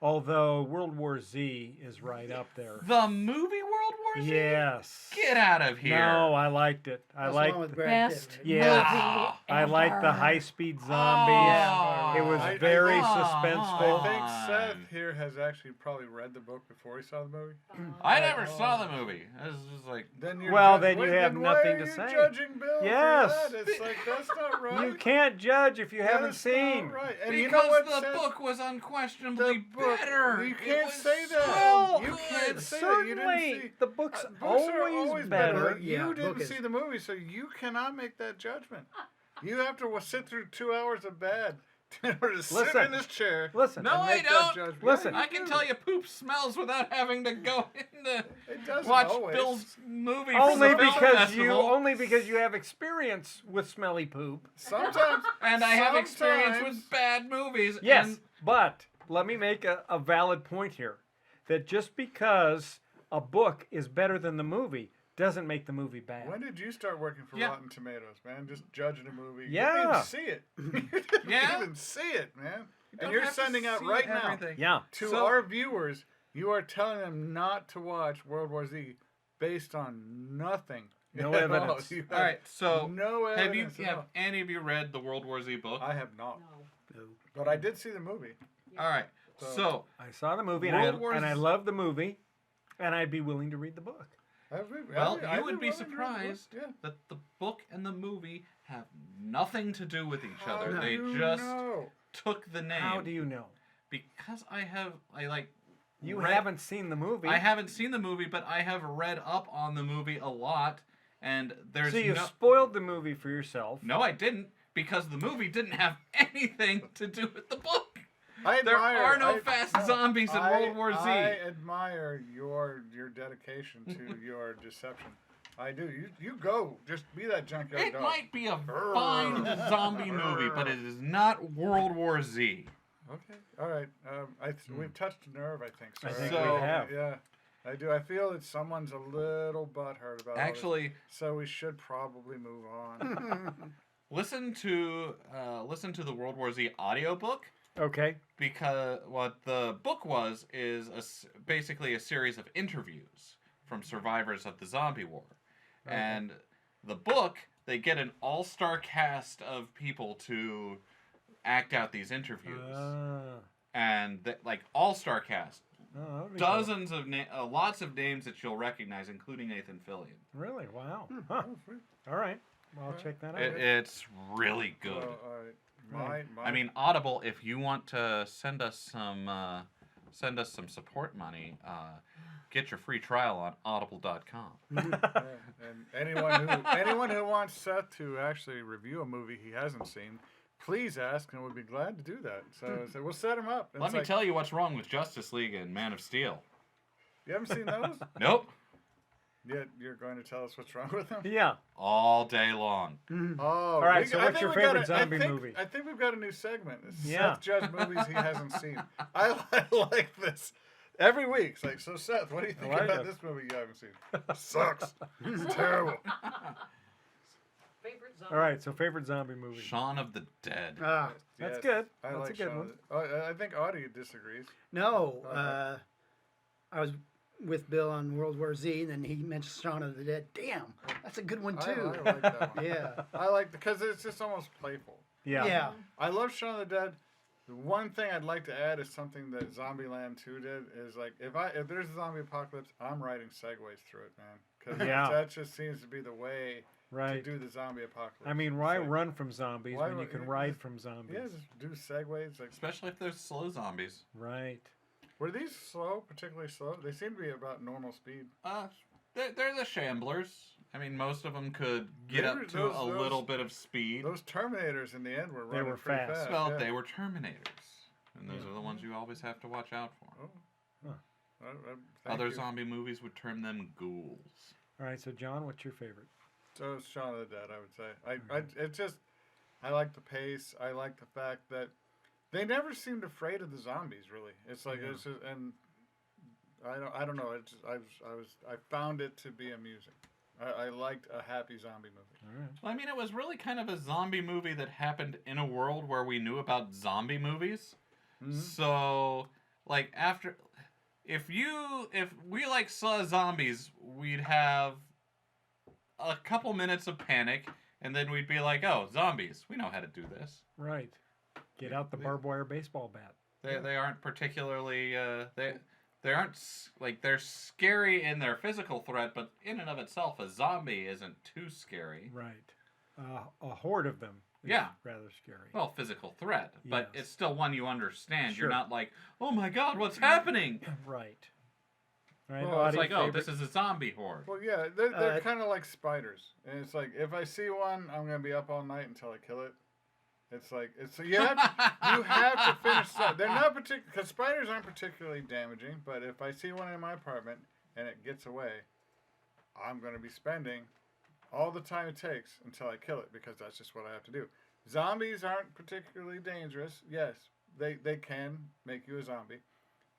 Although World War Z is right up there. The movie World War Z? Yes. Get out of here. No, I liked it. I That's the liked one with the, Brad Pitt, Best right? yes. I liked the ever. high-speed zombies. Oh. It was I very think- suspenseful. I think Fine. Seth here has actually probably read the book before he saw the movie. I never saw the movie. It was just like, Then you're Well, judge- then you wait, have then nothing why to are you say. judging Bill Yes. for that? It's like, that's not right. You can't judge if you haven't That's not seen. right. And because you know what, the Seth? book was unquestionably The book- better. you It can't was say that. so Well, You can't good. say that. You didn't Certainly, see- the book's Books are always better. but you Yeah, didn't book is- see the movie, so you cannot make that judgment. You have to sit through 2 hours of bad in order to sit Listen. in this chair. Listen, No, and I make that don't. judgment. Listen. I can tell you poop smells without having to go into It doesn't watch always. Bill's movie only from the film festival. because you have experience with smelly poop. Sometimes. And I have experience sometimes- with bad movies. Yes, And but let me make a valid point here. That just because a book is better than the movie doesn't make the movie bad. When did you start working for Yeah. Rotten Tomatoes, man? Just judging a movie. You Yeah. didn't even see it. You didn't Yeah. even see it, man. don't And you're have to sending out see right everything. Yeah. now to So- our viewers, you are telling them not to watch World War Z based on nothing. No at all. evidence. You have all right, so no have you evidence at have all. any of you read the World War Z book? I have not. No. No. But I did see the movie. All right, so I saw the movie World War and I Z- love the movie, and I'd be willing to read the book. well, you would be surprised Yeah. that the book and the movie have nothing to do with each How other. do They you just know? took the name. How do you know? Because You read- haven't seen the movie. I haven't seen the movie, but I have read up on the movie a lot, and there's So you no. spoiled the movie for yourself. No, I didn't, because the movie didn't have anything to do with the book. I There admire, are no fast zombies in World War Z. I admire your dedication to your deception. I do. You go. Just be that junkyard It dog. might be a fine zombie movie, but it is not World War Z. Okay. All right. We've touched a nerve, I think. I So think we have. Yeah. I do. I feel that someone's a little butthurt about all Actually, this, so we should probably move on. listen to the World War Z audiobook, Okay. because what the book is basically a series of interviews from survivors of the zombie war. Okay. And the book, they get an all-star cast of people to act out these interviews. And like all-star cast. That'd be Dozens of lots of names that you'll recognize, including Nathan Fillion. cool. Really? Wow. Huh. All right. Well, I'll check that out. It's really good. Well, all right. I mean, Audible. If you want to send us some support money, get your free trial on Audible.com. yeah, and anyone who wants Seth to actually review a movie he hasn't seen, please ask, and we'll be glad to do that. So we'll set him up. Let me tell you what's wrong with Justice League and Man of Steel. You haven't seen those? Nope. Yet you're going to tell us what's wrong with them? Yeah. All day long. Oh, All right, so what's your favorite zombie movie? I think we've got a new segment. It's Yeah. Seth Judge movies he hasn't seen. I like this. Every week, it's like, so Seth, what do you think like about it. this movie you haven't seen? Sucks. It's terrible. Favorite zombie? All right, so favorite zombie movie. Shaun of the Dead. Ah, That's Yes, good. I That's like a good Shaun one. of the- I think Audie disagrees. no. Okay. I was with Bill on World War Z, and then he mentioned Shaun of the Dead. Damn, that's a good one I too. like that one. Yeah. I like because it's just almost playful. Yeah. Yeah. I love Shaun of the Dead. The one thing I'd like to add is something that Zombieland 2 did is like if there's a zombie apocalypse, I'm riding segways through it, man. Because Yeah. that just seems to be the way Right. to do the zombie apocalypse. I mean, why It's like, run from zombies why when you ru- can yeah, ride just- from zombies? Yeah, just do segways. Like, Especially if there's slow zombies. Right. were these slow, particularly slow? They seem to be about normal speed. They're the shamblers. I mean, most of them could get They up were- to those- a little bit of speed. Those Terminators in the end were They running were pretty fast. fast. Well, yeah. they were Terminators. And those are the ones you always have to watch out for. Oh. Huh. Thank Other you. zombie movies would term them ghouls. All right, so John, what's your favorite? So it's Shaun of the Dead, I would say. It's just, I like the pace. I like the fact that they never seemed afraid of the zombies. Really, it's like Yeah. it's just, and I don't know. It's just, I found it to be amusing. I liked a happy zombie movie. All right. Well, I mean, it was really kind of a zombie movie that happened in a world where we knew about zombie movies. Mhm. So, like, if we like saw zombies, we'd have a couple minutes of panic, and then we'd be like, "Oh, zombies! We know how to do this." Right. Get out the barbed wire baseball bat. They aren't particularly they aren't like they're scary in their physical threat, but in and of itself, a zombie isn't too scary. Right. A horde of them. Is Yeah. Rather scary. Well, physical threat, but Yes. it's still one you understand. Sure. You're not like, "Oh my God, what's happening?" Right. Right. Well, It's Audie, like, "Oh, favorite? this is a zombie horde." Well, yeah, they're Uh, kind of like spiders, and it's like if I see one, I'm gonna be up all night until I kill it. It's like you have to finish. They're not particular because spiders aren't particularly damaging. But if I see one in my apartment and it gets away, I'm gonna be spending all the time it takes until I kill it because that's just what I have to do. Zombies aren't particularly dangerous. Yes, they can make you a zombie,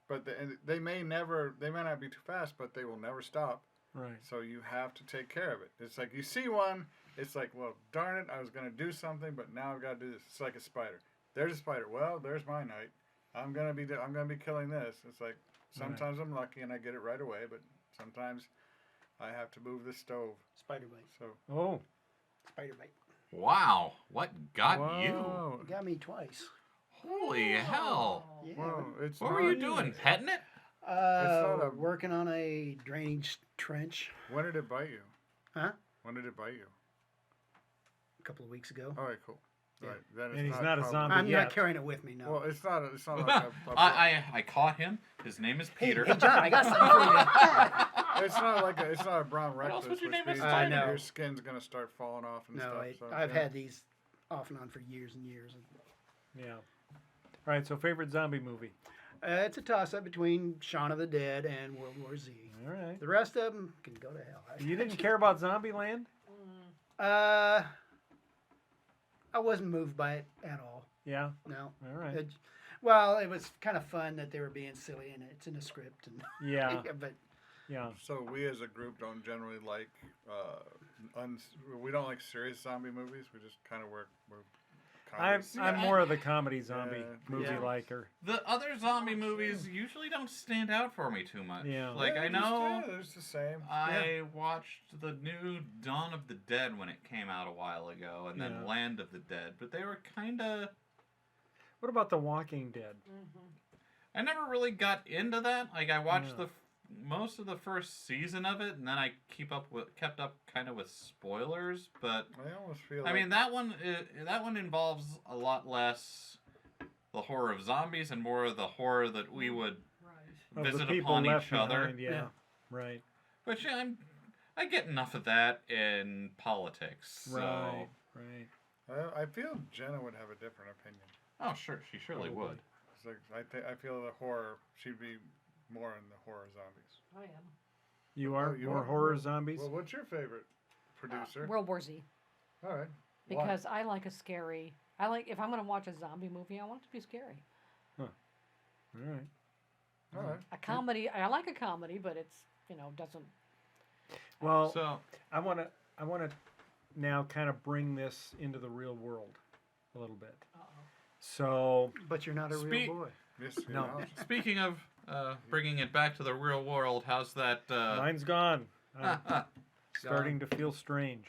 but they may not be too fast, but they will never stop. Right. So you have to take care of it. It's like you see one, it's like, well, darn it, I was gonna do something, but now I've got to do this. It's like a spider. There's a spider. Well, there's my night. I'm gonna be killing this. It's like sometimes I'm lucky and I get it right away, but sometimes I have to move the stove. Spider bite. So Oh. Spider bite. Wow, what got you? Whoa. It got me twice. Holy hell! Yeah. Whoa, it's What were not- you doing? Petting it? not a- Working on a drainage trench. When did it bite you? Huh? When did it bite you? A couple of weeks ago. All right, cool. Yeah. Right, then it's And he's not a probably- zombie I'm yet. not carrying it with me, no. Well, it's not like I caught him. His name is hey, Peter. hey, John, I got something for you. it's not a brown What else recluse. would your which name is? means I know. your skin's gonna start falling off and No, stuff. So, I've yeah. had these off and on for years and years. Yeah. All right, so favorite zombie movie. It's a toss-up between Shaun of the Dead and World War Z. All right. The rest of them can go to hell. You didn't care about Zombieland? I wasn't moved by it at all. Yeah. No. All right. It was kind of fun that they were being silly and it's in a script and Yeah. but Yeah. So we as a group don't generally like we don't like serious zombie movies. We just kind of we're I'm comedies. more of the comedy zombie Yeah. movie Yeah. liker. The other zombie movies usually don't stand out for me too much. Yeah. Like, Yeah, I know they're just the same. I watched the new Dawn of the Dead when it came out a while ago, and then Yeah. Land of the Dead, but they were kind of... What about The Walking Dead? I never really got into that. Like, I watched Yeah. most of the first season of it, and then I kept up kind of with spoilers, but... I almost feel. I mean, that one involves a lot less the horror of zombies and more of the horror that we would Right. Of the visit people upon left each other. behind, yeah. Yeah. Right. Which I get enough of that in politics. So. Right. Right. I feel Jenna would have a different opinion. Oh, sure, she surely Probably. would. It's like I feel the horror. She'd be more in the horror zombies. I am. You are more horror zombies. Well, what's your favorite producer? World War Z. All right. Because I like a scary. I like if I'm going to watch a zombie movie, I want it to be scary. All right. All right. A comedy. I like a comedy, but it's doesn't. Well, So I want to now kind of bring this into the real world a little bit. So, But you're not a Speak- real boy. Yes, No. speaking of bringing it back to the real world, how's that? mine's gone. I'm starting to feel strange.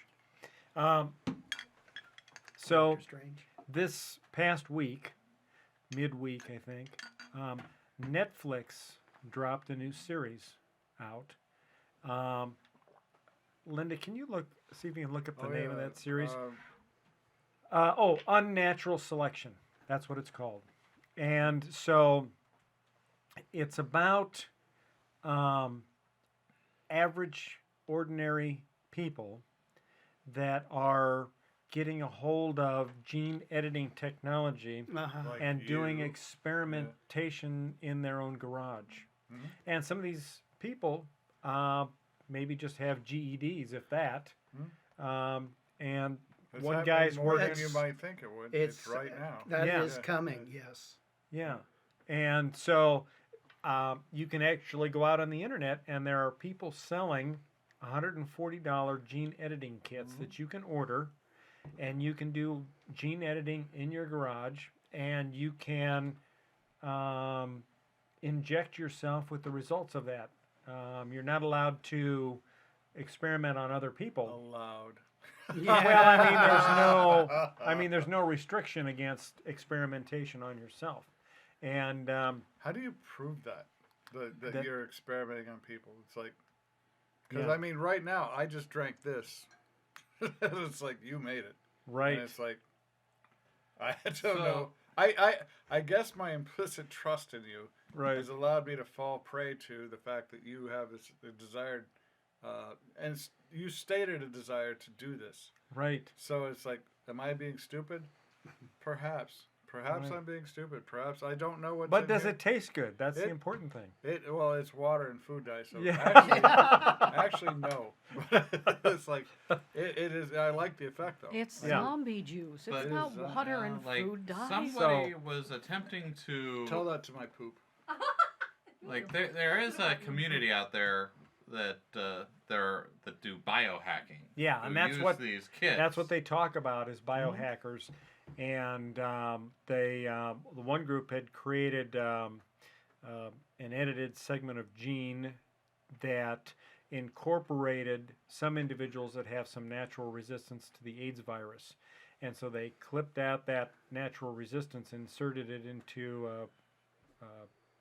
So Doctor Strange. this past week, midweek, I think, Netflix dropped a new series out. Linda, can you see if you can look up the name of that series? Unnatural Selection. That's what it's called. And so it's about average, ordinary people that are getting a hold of gene editing technology Uh-huh. Like and doing you. experimentation in their own garage. Mhm. And some of these people maybe just have GEDs, if that. And It's one happening guy's more than working. you might think it would. It's It's right now. That is Yeah. coming. Yes. Yeah. And so you can actually go out on the internet, and there are people selling $140 gene editing kits that you can order, and you can do gene editing in your garage, and you can inject yourself with the results of that. You're not allowed to experiment on other people. Allowed. Well, there's no restriction against experimentation on yourself. And How do you prove that? That That- you're experimenting on people? It's like, because Yeah. I mean, right now I just drank this. It's like you made it, right, and it's like I don't So- know. I guess my implicit trust in you right, has allowed me to fall prey to the fact that you have this desired, you stated a desire to do this. right. So it's like, am I being stupid? Perhaps. Perhaps Right. I'm being stupid. Perhaps I don't know what's But in does here. it taste good? That's the It- important thing. Well, it's water and food dye, so Yeah. actually no. It's like it is. I like the effect though. It's Yeah. zombie juice. It's But not is, water and like food dye. somebody was attempting to Tell that to my poop. like there is a community out there that that do biohacking. Yeah, who and that's use what these kits. That's what they talk about is biohackers, and the one group had created an edited segment of gene that incorporated some individuals that have some natural resistance to the AIDS virus, and so they clipped out that natural resistance, inserted it into a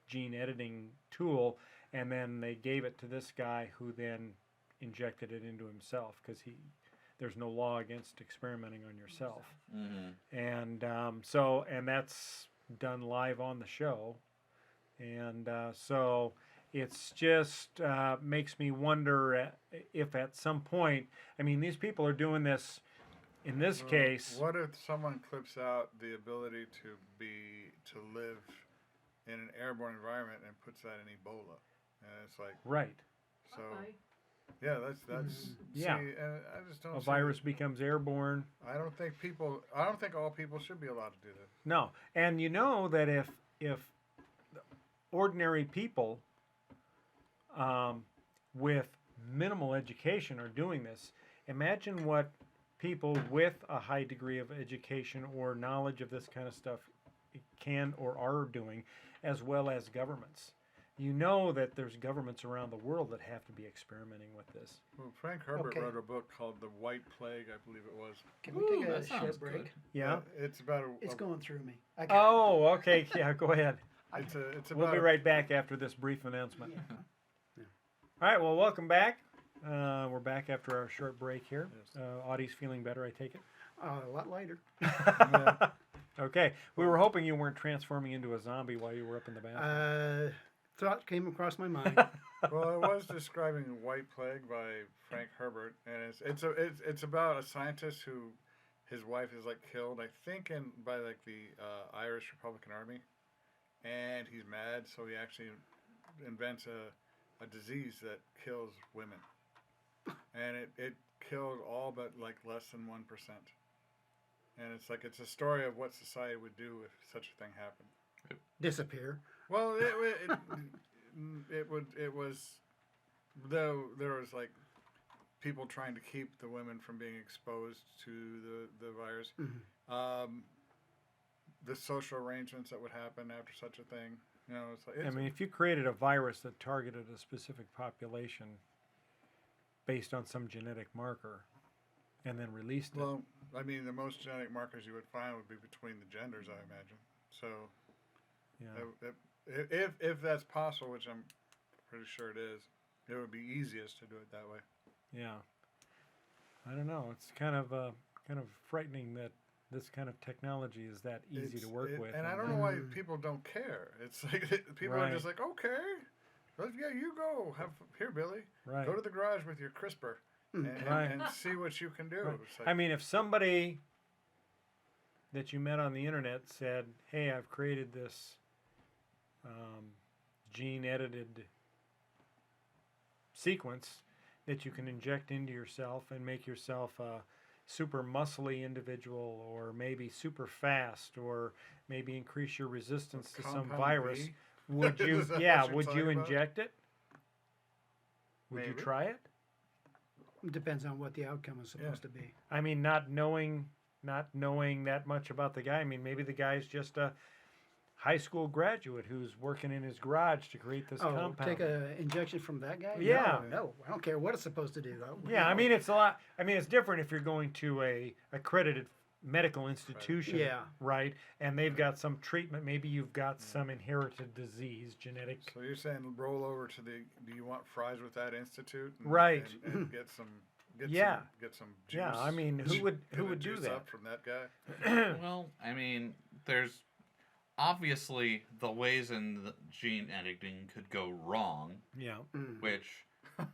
gene editing tool, and then they gave it to this guy who then injected it into himself because there's no law against experimenting on yourself. And and that's done live on the show, and so it's just makes me wonder if at some point, I mean, these people are doing this in this case. What if someone clips out the ability to live in an airborne environment and puts that in Ebola? And it's like, Right, so yeah, that's Yeah. See, and I just don't a see virus becomes airborne. I don't think all people should be allowed to do that. No, and you know that if ordinary people with minimal education are doing this, imagine what people with a high degree of education or knowledge of this kind of stuff can or are doing, as well as governments. You know that there's governments around the world that have to be experimenting with this. Well, Frank Herbert Okay. wrote a book called The White Plague, I believe it was. Can we take Ooh, a that sounds short break? good. Yeah. It's about It's a going through me. Oh, okay. Yeah, go ahead. it's about We'll be right back after this brief announcement. Yeah. All right, well, welcome back. We're back after our short break here. Yes. Audie's feeling better, I take it? A lot lighter. Okay. We were hoping you weren't transforming into a zombie while you were up in the bathroom. Thought came across my mind. Well, I was describing White Plague by Frank Herbert, and it's about a scientist who his wife is like killed, I think, by like the Irish Republican Army, and he's mad, so he actually invents a a disease that kills women, and it killed all but like less than 1%. And it's a story of what society would do if such a thing happened. Disappear. Well, it was, though there was like people trying to keep the women from being exposed to the virus. Mm-hmm. The social arrangements that would happen after such a thing. You know, I mean, if you created a virus that targeted a specific population based on some genetic marker and then released it. Well, I mean, the most genetic markers you would find would be between the genders, I imagine. So, Yeah. if that's possible, which I'm pretty sure it is, it would be easiest to do it that way. Yeah. I don't know. It's kind of frightening that this kind of technology is that easy to work with. And I don't know why people don't care. It's like people are just like, okay, yeah, you go. Here, Billy. Right. Go to the garage with your CRISPR and see what you can do. Right. It's like, I mean, if somebody that you met on the internet said, "Hey, I've created this gene-edited sequence that you can inject into yourself and make yourself a super muscly individual, or maybe super fast, or maybe increase your resistance to some Compound virus," V? would you? Is that Yeah, what you're would you talking about? inject it? Would you Maybe. try it? It depends on what the outcome is supposed to be. I mean, not knowing that much about the guy. I mean, maybe the guy's just a high school graduate who's working in his garage to create this compound. Take an injection from that guy? Yeah. No, I don't care what it's supposed to do, though. Yeah, I mean, it's a lot. I mean, it's different if you're going to a accredited medical institution, Yeah. right? And they've got some treatment. Maybe you've got some inherited disease, genetic. So you're saying roll over to the? Do you want fries with that institute? And, Right. And get some. Get some juice. Yeah, I mean, who would do juice that? up from that guy? Well, I mean, there's obviously the ways in the gene editing could go wrong, Yeah. which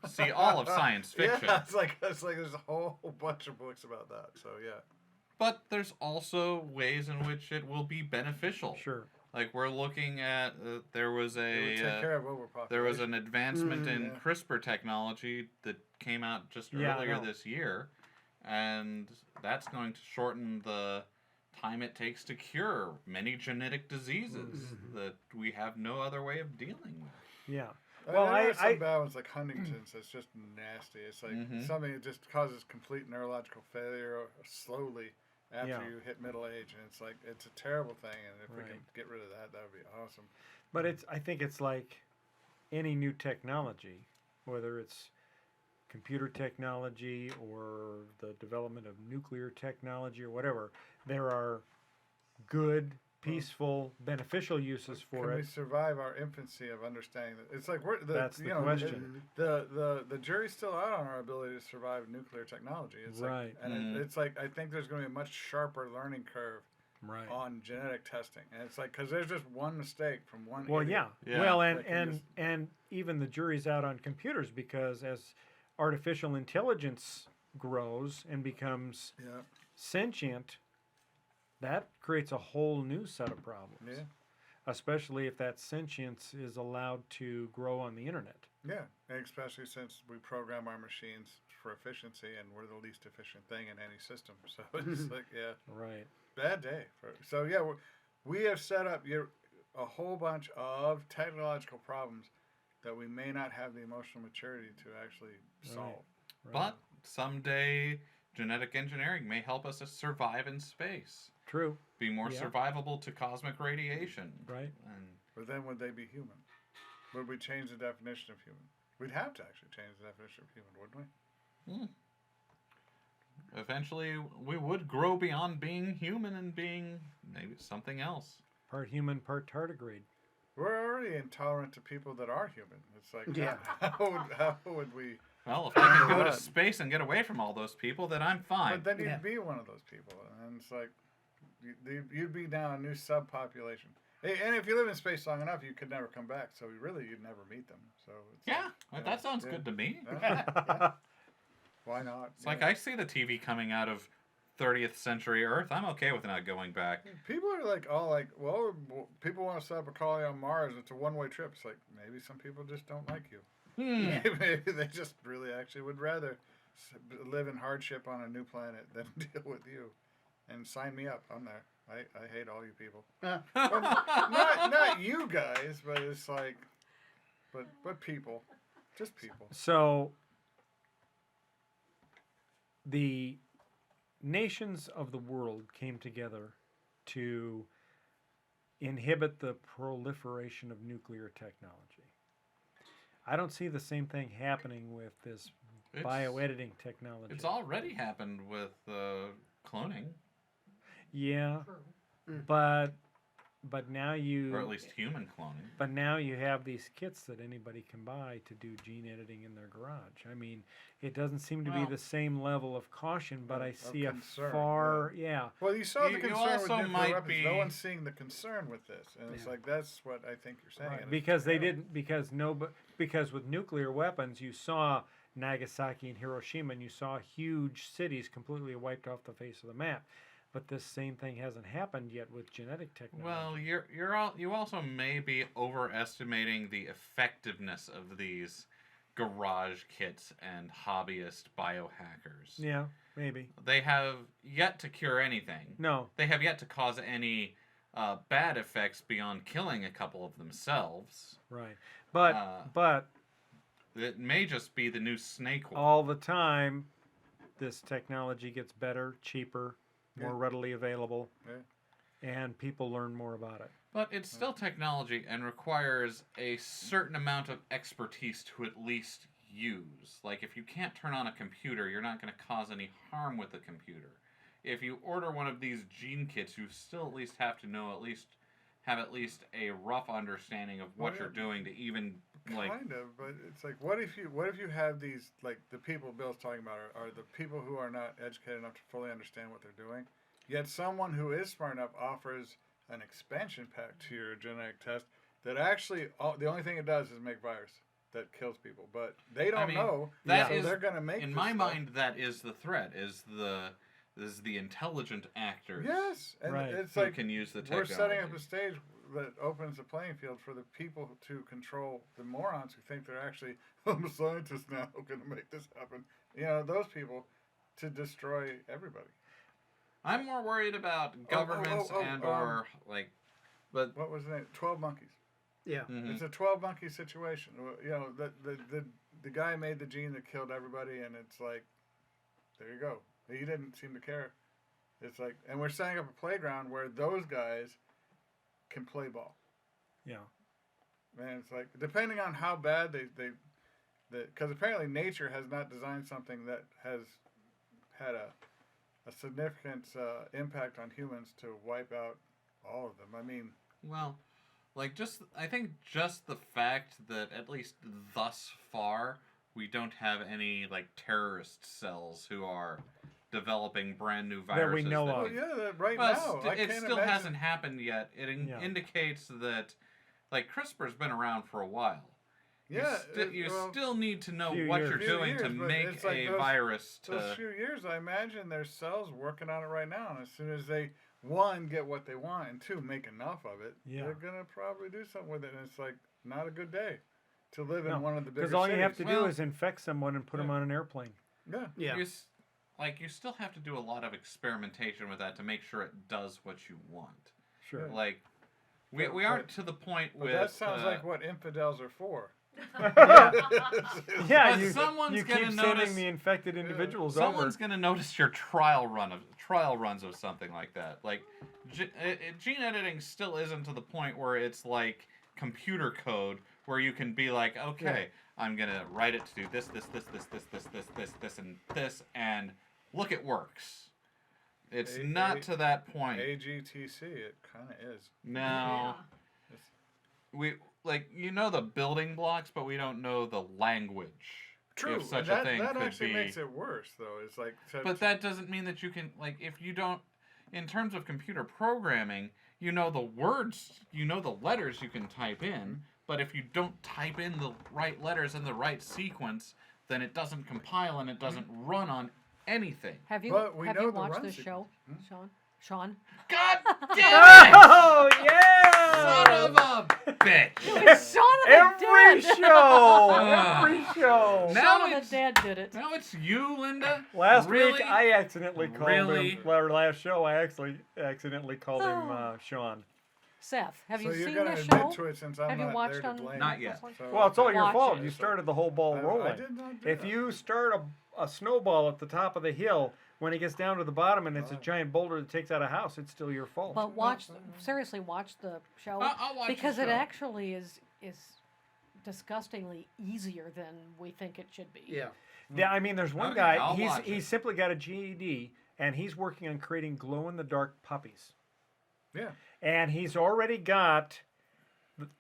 see all of science fiction. Yeah, it's like there's a whole bunch of books about that. So yeah. But there's also ways in which it will be beneficial. Sure. Like we're looking at, there was It would take a care of overpopulation. there was an advancement in Yeah. CRISPR technology that came out just Yeah, I earlier know. this year, and that's going to shorten the time it takes to cure many genetic diseases that we have no other way of dealing with. Yeah. Well, Well, there are some I bad ones like Huntington's. That's just nasty. It's like something that just causes complete neurological failure slowly after Yeah. you hit middle age, and it's a terrible thing. And if we can Right. get rid of that, that would be awesome. But I think it's like any new technology, whether it's computer technology or the development of nuclear technology or whatever, there are good, peaceful, beneficial uses for Can we it. survive our infancy of understanding that? It's like That's the question. The jury's still out on our ability to survive nuclear technology. It's Right. Like, and it's like I think there's going to be a much sharper learning curve Right. on genetic testing, and it's like because there's just one mistake from one. Well, idiot. Yeah. Well, That can and even the jury's out on computers, because as artificial intelligence grows and becomes Yeah. sentient, that creates a whole new set of problems. Yeah. Especially if that sentience is allowed to grow on the internet. Yeah, and especially since we program our machines for efficiency, and we're the least efficient thing in any system. So it's like, yeah, Right. bad day. So yeah, we have set up a whole bunch of technological problems that we may not have the emotional maturity to actually solve. Right. But someday, genetic engineering may help us to survive in space, True. be more Yeah. survivable to cosmic radiation. Right. And But then would they be human? Would we change the definition of human? We'd have to actually change the definition of human, wouldn't we? eventually, we would grow beyond being human and being maybe something else. Part human, part tardigrade. We're already intolerant to people that are human. It's like, Yeah. how would we? Well, if I can go to space and get away from all those people, then I'm fine. But then you'd Yeah. be one of those people, and it's like you'd be now a new subpopulation. And if you live in space long enough, you could never come back. So you'd never meet them. So it's Yeah, like, that sounds yeah. good to me. Yeah. Why not? It's like I see the TV coming out of 30th century Earth. I'm okay with not going back. People are like all like, well, people want to set up a colony on Mars. It's a one-way trip. It's like maybe some people just don't like you. Maybe they just really actually would rather live in hardship on a new planet than deal with you. And sign me up. I'm there. I hate all you people. Well, not you guys, but it's like, but people, just people. So the nations of the world came together to inhibit the proliferation of nuclear technology. I don't see the same thing happening with this bioediting technology. It's already happened with cloning. Yeah, True. but now you, Or at least human cloning. but now you have these kits that anybody can buy to do gene editing in their garage. I mean, it doesn't seem to be Well- the same level of caution, but I see a concern, far, yeah. Well, you saw the You concern with also nuclear might weapons. be- No one's seeing the concern with this, and it's Yeah. like that's what I think you're saying. Right, and because they it's- didn't, because with nuclear weapons, you saw Nagasaki and Hiroshima, and you saw huge cities completely wiped off the face of the map. But this same thing hasn't happened yet with genetic technology. Well, you also may be overestimating the effectiveness of these garage kits and hobbyist biohackers. Yeah, maybe. They have yet to cure anything. No. They have yet to cause any bad effects beyond killing a couple of themselves. Right. But It may just be the new snake oil. all the time, this technology gets better, cheaper, more Yeah. readily available, Yeah. and people learn more about it. But it's still technology and requires a certain amount of expertise to at least use. Like, if you can't turn on a computer, you're not going to cause any harm with the computer. If you order one of these gene kits, you still at least have to know have at least a rough understanding of what Well, you're doing to even, like... Kind of, but it's like, what if you have these, like, the people Bill's talking about are the people who are not educated enough to fully understand what they're doing, yet someone who is smart enough offers an expansion pack to your genetic test that actually, the only thing it does is make virus that kills people, but they don't know, that so is, they're going to make in this my stuff. mind, that is the threat, is the intelligent actors Yes, and Right. it's who like, can use the we're technology. setting up a stage that opens the playing field for the people to control the morons who think they're actually, I'm a scientist now, going to make this happen. You know, those people to destroy everybody. I'm more worried about governments but What was the name? 12 Monkeys. Yeah. mhm. It's a 12 monkey situation. You know, the guy made the gene that killed everybody, and it's like, there you go. He didn't seem to care. It's like, and we're setting up a playground where those guys can play ball. Yeah. And it's like, depending on how bad because apparently nature has not designed something that has had a significant impact on humans to wipe out all of them. I mean, well, I think just the fact that at least thus far we don't have any like terrorist cells who are developing brand new viruses That we know that of. well, yeah, that right Well, now, I it can't still imagine. hasn't happened yet. It Yeah. indicates that, like, CRISPR's been around for a while. Yeah, You well, still need to know Few what years. you're Few doing to years, but make it's like a those- virus to. those few years, I imagine there's cells working on it right now, and as soon as they, one, get what they want, and two, make enough of it, Yeah. they're going to probably do something with it, and it's like, not a good day to live in No, one of the bigger Because all you have to cities. do Well, is infect someone and put them yeah. on an airplane. Yeah. Yeah. You still have to do a lot of experimentation with that to make sure it does what you want. Sure. Like, we But- aren't to the point But with. that sounds like what infidels are for. Yeah, But you, someone's you gonna keep notice- sending the infected individuals Someone's over. going to notice your trial runs of something like that. Like, gene editing still isn't to the point where it's like computer code where you can be like, okay, I'm going to write it to do this, and this, and look, it works. It's not to that point. AGTC, it kind of is. No. We, the building blocks, but we don't know the language. True. If such that, a thing that could actually be. makes it worse, though. It's like, But that doesn't mean that you can, if you don't, in terms of computer programming, you know the words, you know the letters you can type in, but if you don't type in the right letters in the right sequence, then it doesn't compile and it doesn't run on anything. Have you But we know the watched run this sequence. show, Sean? God damn it! Oh, yeah! Son of a bitch! It's Shaun of the Every Every show. Now Shaun of it's the Dead did it. now it's you, Linda. Last Really? week I accidentally called Really? him. Or last show I actually accidentally called him Sean. Seth, have So you you're seen gonna this admit show? to it since I'm Have you not watched there on to blame. Not yet. Netflix? So- Well, it's all your Watch fault. it. You started the whole ball rolling. I did not do If that. you start a snowball at the top of the hill, when it gets down to the bottom and it's a Right. giant boulder that takes out a house, it's still your fault. But seriously, watch the show I'll watch because the it show. actually is disgustingly easier than we think it should be. Yeah. Yeah, I mean, there's one Okay, guy. I'll watch He's it. simply got a GED, and he's working on creating glow-in-the-dark puppies. Yeah. And he's already got.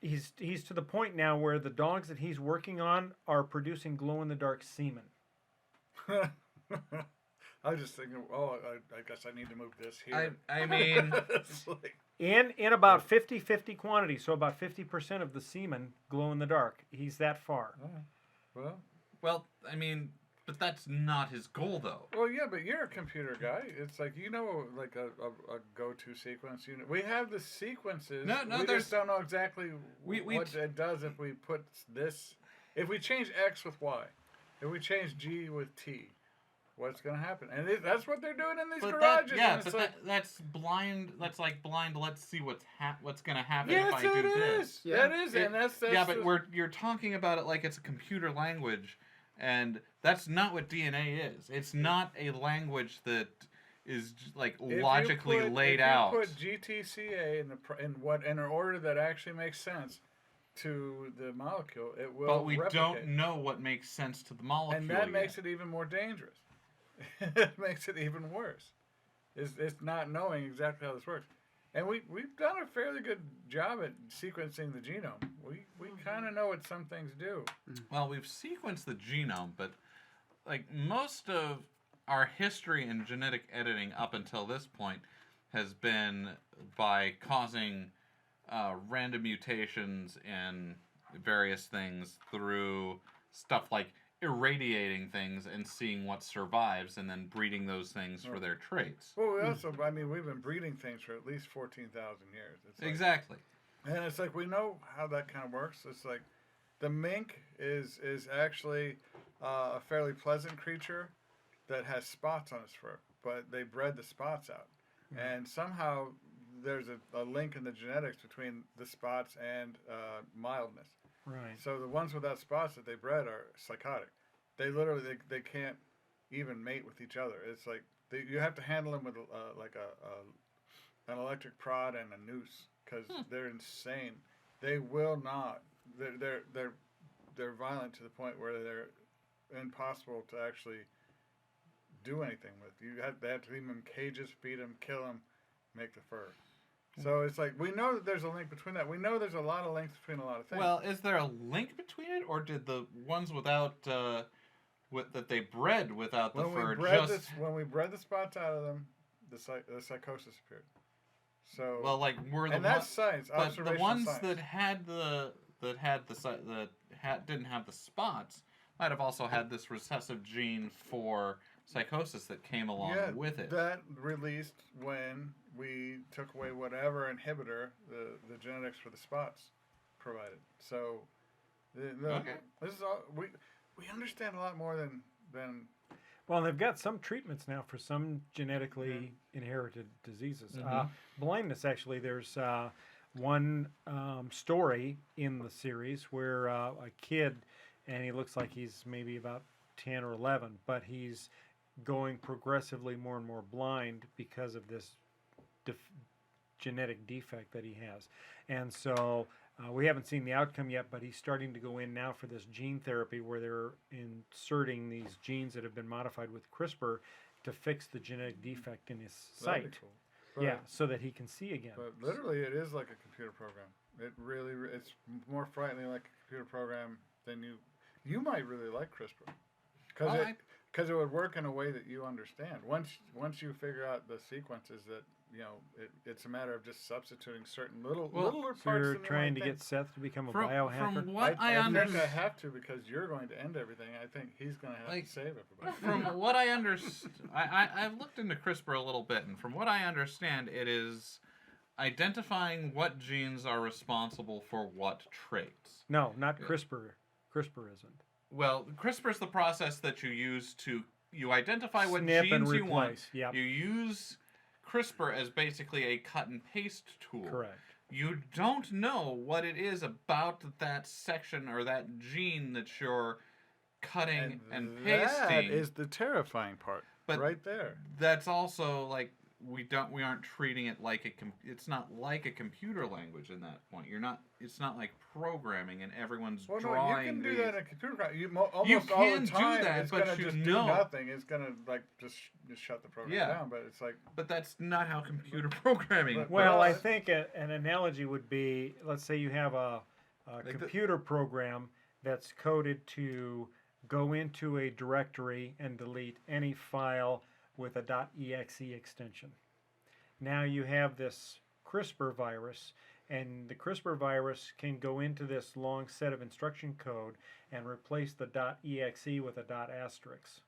He's to the point now where the dogs that he's working on are producing glow-in-the-dark semen. I was just thinking, I guess I need to move this here. I mean, It's like, In about 50-50 quantity, so about 50% of the semen glow in the dark. He's that far. well, I mean, but that's not his goal, though. yeah, but you're a computer guy. It's like like a go-to sequence. We have the sequences. No, we there's- just don't know exactly we what it does if we put this. If we change X with Y, if we change G with T, what's going to happen? And that's what they're doing in these But garages. that, yeah, and it's but like, that's blind. That's like blind. Let's see what's gonna happen yes, if I do it this. is. Yeah. That is, It- and that's yeah, the- but you're talking about it like it's a computer language, and that's not what DNA is. It's not a language that is like if you logically put- laid if out. you put GTCA in an order that actually makes sense to the molecule, it will. But we replicate. don't know what makes sense to the molecule. And that yet. makes it even more dangerous. It makes it even worse. It's not knowing exactly how this works. And we've done a fairly good job at sequencing the genome. We kind of know what some things do. Well, we've sequenced the genome, but like most of our history in genetic editing up until this point has been by causing random mutations in various things through stuff like irradiating things and seeing what survives and then breeding those things for their traits. Well, we also, we've been breeding things for at least 14,000 years. It's like, Exactly. And it's like we know how that kind of works. It's like the mink is actually a fairly pleasant creature that has spots on its fur, but they bred the spots out. And somehow there's a link in the genetics between the spots and mildness. Right. So the ones without spots that they bred are psychotic. They literally they can't even mate with each other. It's like you have to handle them with an electric prod and a noose because they're insane. They will not. They're violent to the point where they're impossible to actually do anything with. They have to leave them in cages, feed them, kill them, make the fur. So it's like we know that there's a link between that. We know there's a lot of links between a lot of things. Well, is there a link between it, or did the ones without that they bred without the fur when we bred the spots out of them, the psychosis appeared. So well, like were the and that's ones, science. but the Observational ones science. didn't have the spots might have also had this recessive gene for psychosis that came along with it. That released when we took away whatever inhibitor the genetics for the spots provided. So Okay. this is all we understand a lot more than Well, they've got some treatments now for some genetically inherited diseases. Mhm. Blindness, actually, there's one story in the series where a kid, and he looks like he's maybe about 10 or 11, but he's going progressively more and more blind because of this genetic defect that he has. And so we haven't seen the outcome yet, but he's starting to go in now for this gene therapy where they're inserting these genes that have been modified with CRISPR to fix the genetic defect in his that'd be sight. cool. But, Yeah, so that he can see again. But literally, it is like a computer program. It really, it's more frightening like a computer program than you might really like CRISPR, because it would work in a way that you understand. Once you figure out the sequences that it's a matter of just substituting certain little parts. So you're in the trying right to thing. get Seth to become a From biohacker? what I think I understand, have to because you're going to end everything. I think he's going to have to save everybody. from what I understand, I've looked into CRISPR a little bit, and from what I understand, it is identifying what genes are responsible for what traits. No, not CRISPR. CRISPR isn't. Well, CRISPR is the process that you use to you identify what Snip and genes you want. replace, yep. You use CRISPR as basically a cut and paste tool. Correct. You don't know what it is about that section or that gene that you're cutting and pasting. That is the terrifying part, But right there. That's also like we aren't treating it like it's not like a computer language in that point. It's not like programming and everyone's Well, no, drawing. you can do these. that in a computer program. Almost You all can the do time, that, it's but gonna you just know. do nothing. It's gonna like just shut the program Yeah. down. But it's like, But that's not how computer programming But- Well, works. I think an analogy would be, let's say you have a computer program that's coded to go into a directory and delete any file with a .exe extension. Now you have this CRISPR virus, and the CRISPR virus can go into this long set of instruction code and replace the .exe with a .asterisk.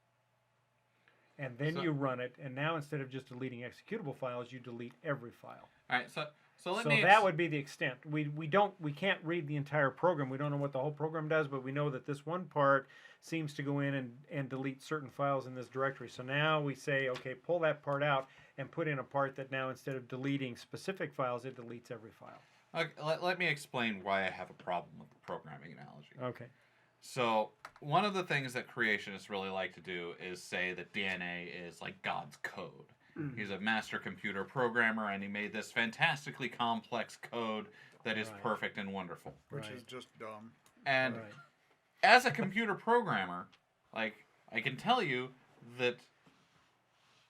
And then So- you run it, and now instead of just deleting executable files, you delete every file. All right, so let So me. that would be the extent. We can't read the entire program. We don't know what the whole program does, but we know that this one part seems to go in and delete certain files in this directory. So now we say, okay, pull that part out and put in a part that now instead of deleting specific files, it deletes every file. Okay, let me explain why I have a problem with the programming analogy. Okay. So one of the things that creationists really like to do is say that DNA is like God's code. He's a master computer programmer, and he made this fantastically complex code that is Right. perfect and wonderful. which Right. is just dumb. And Right. as a computer programmer, like I can tell you that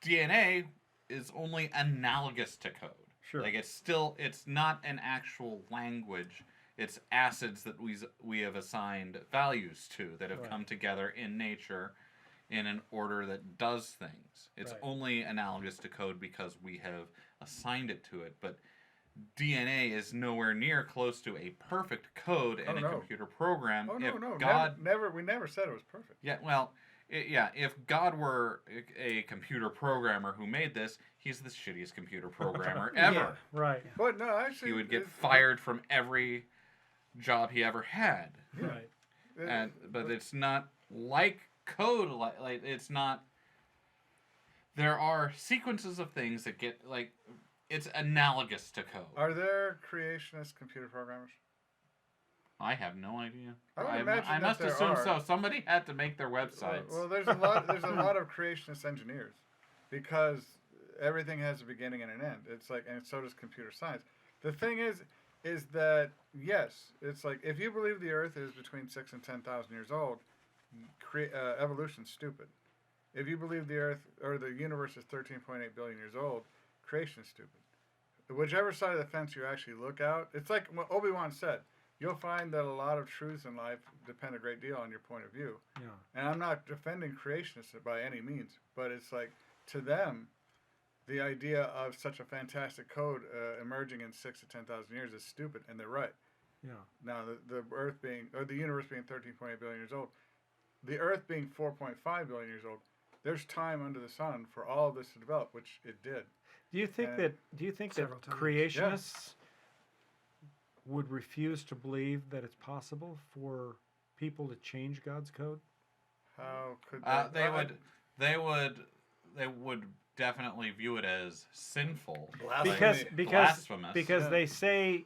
DNA is only analogous to code. Sure. Like it's not an actual language. It's acids that we have assigned values to that have Right. come together in nature in an order that does things. It's Right. only analogous to code because we have assigned it to it, but DNA is nowhere near close to a perfect code in Oh, a no. computer program. Oh If no, God, never. We never said it was perfect. yeah, well, if God were a computer programmer who made this, he's the shittiest computer programmer ever. Yeah, right. But no, actually, He would get it's- fired from every job he ever had. Right. But it's not like code. Like it's not. There are sequences of things that get like it's analogous to code. Are there creationist computer programmers? I have no idea. I would imagine I that must there assume are. so. Somebody had to make their websites. Well, there's a lot. There's a lot of creationist engineers, because everything has a beginning and an end. It's like, and so does computer science. The thing is that yes, it's like if you believe the Earth is between 6,000 and 10,000 years old, evolution's stupid. If you believe the Earth or the universe is 13.8 billion years old, creation's stupid. Whichever side of the fence you actually look out, it's like what Obi-Wan said. You'll find that a lot of truths in life depend a great deal on your point of view. Yeah. And I'm not defending creationists by any means, but it's like, to them, the idea of such a fantastic code emerging in 6,000 to 10,000 years is stupid, and they're right. Yeah. Now, the Earth being, or the universe being 13.8 billion years old, the Earth being 4.5 billion years old, there's time under the sun for all of this to develop, which it did. Do you think And that several times. creationists would refuse to believe that it's possible for people to change God's code? How could They would definitely view it as sinful. Because Blasphemous. Yeah. they say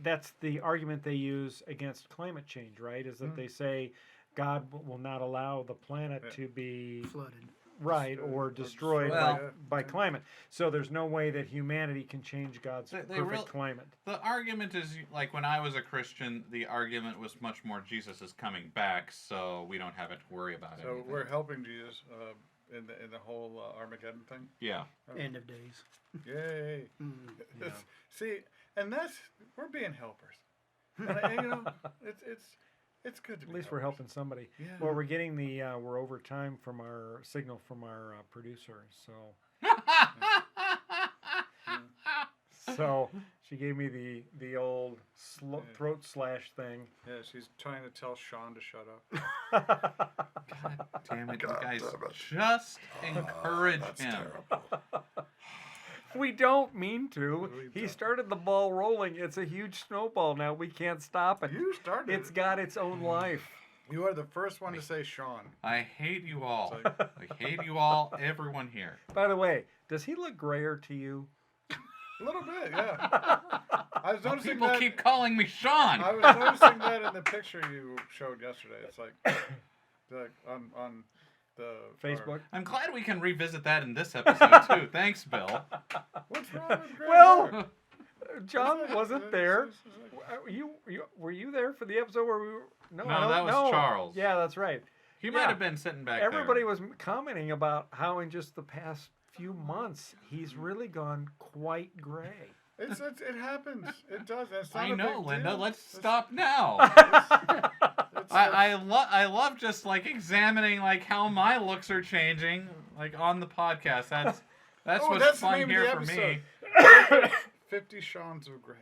that's the argument they use against climate change, right? Is that they say God will not allow the planet Yeah. to be Flooded. right or destroyed Well- by climate. So there's no way that humanity can change God's They perfect real- climate. The argument is like when I was a Christian, the argument was much more Jesus is coming back, so we don't have to worry about it. So we're helping Jesus in the whole Armageddon thing. Yeah. End of days. Yay! Mm. See, and we're being helpers. And, it's good to be. At least we're helping somebody. Yeah. Well, we're getting we're over time from our signal from our producer, so she gave me the old throat slash thing. Yeah, she's trying to tell Sean to shut up. God damn it, you guys just encourage him. We don't mean to. We He don't. started the ball rolling. It's a huge snowball now. We can't stop it. You started. It's got its own life. You are the first one to say Sean. I hate you all. It's I hate you all, everyone here. By the way, does he look grayer to you? A little bit, yeah. I was Well, noticing people that. keep calling me Sean. I was noticing that in the picture you showed yesterday. It's like on the Facebook? I'm glad we can revisit that in this episode too. Thanks, Bill. What's wrong with gray Well, hair? John Isn't it- wasn't there. Were you there for the episode where we were? No, I No, don't that was know. Charles. Yeah, that's right. He Yeah. might have been sitting back Everybody there. was commenting about how in just the past few months he's really gone quite gray. It happens. It does. It's not I a know, big Linda. deal. Let's It's- stop now. it's I love just like examining like how my looks are changing like on the podcast. That's Oh, what's that's the fun name of here the for me. episode. 50 Shawns of Grey.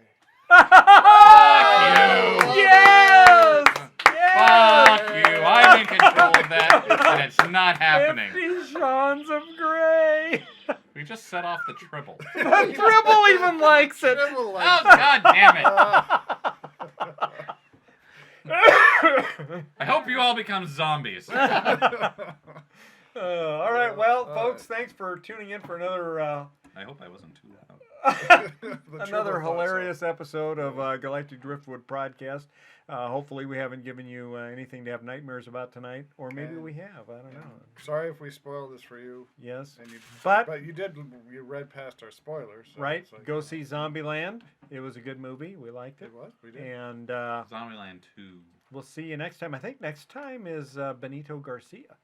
Fuck you. Yes! Fuck you. I'm in control of that, and it's not happening. 50 Shawns of Grey. We just set off the triple. Tribble even likes it. Tribble Oh, likes god damn it. it. I hope you all become zombies. All right, well, All folks, thanks for tuning in for another I hope I wasn't too loud. The another Tribble thought hilarious episode of Galactic Driftwood podcast. Hopefully, we haven't given you anything to have nightmares about tonight, or maybe And- we have. I don't know. Sorry if we spoiled this for you. Yes, And you, but you read past our spoilers. So right, it's like- go see Zombieland. It was a good movie. We liked it, It was. We did. and Zombieland 2. we'll see you next time. I think next time is Benito Garcia.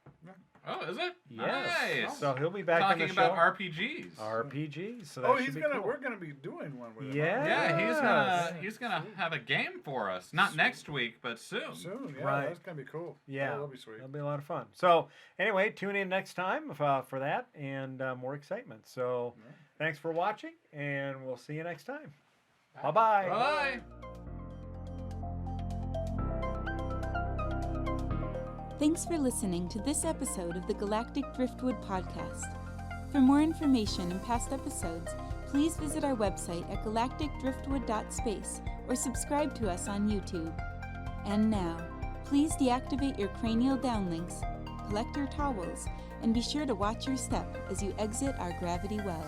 Oh, is it? Yes, Nice. so he'll be back Talking on the show. about RPGs. RPGs. So that Oh, should he's be gonna. cool. We're gonna be doing one with him. Yeah. Yeah, he's gonna have a game for us. Not next week, but soon. Soon. Yeah, Right. that's gonna be cool. Yeah. That'll be sweet. That'll be a lot of fun. So anyway, tune in next time for that and more excitement. So thanks for watching, and we'll see you next time. Bye-bye. Bye. Thanks for listening to this episode of the Galactic Driftwood podcast. For more information and past episodes, please visit our website at galacticdriftwood.space or subscribe to us on YouTube. And now, please deactivate your cranial downlinks, collect your towels, and be sure to watch your step as you exit our gravity well.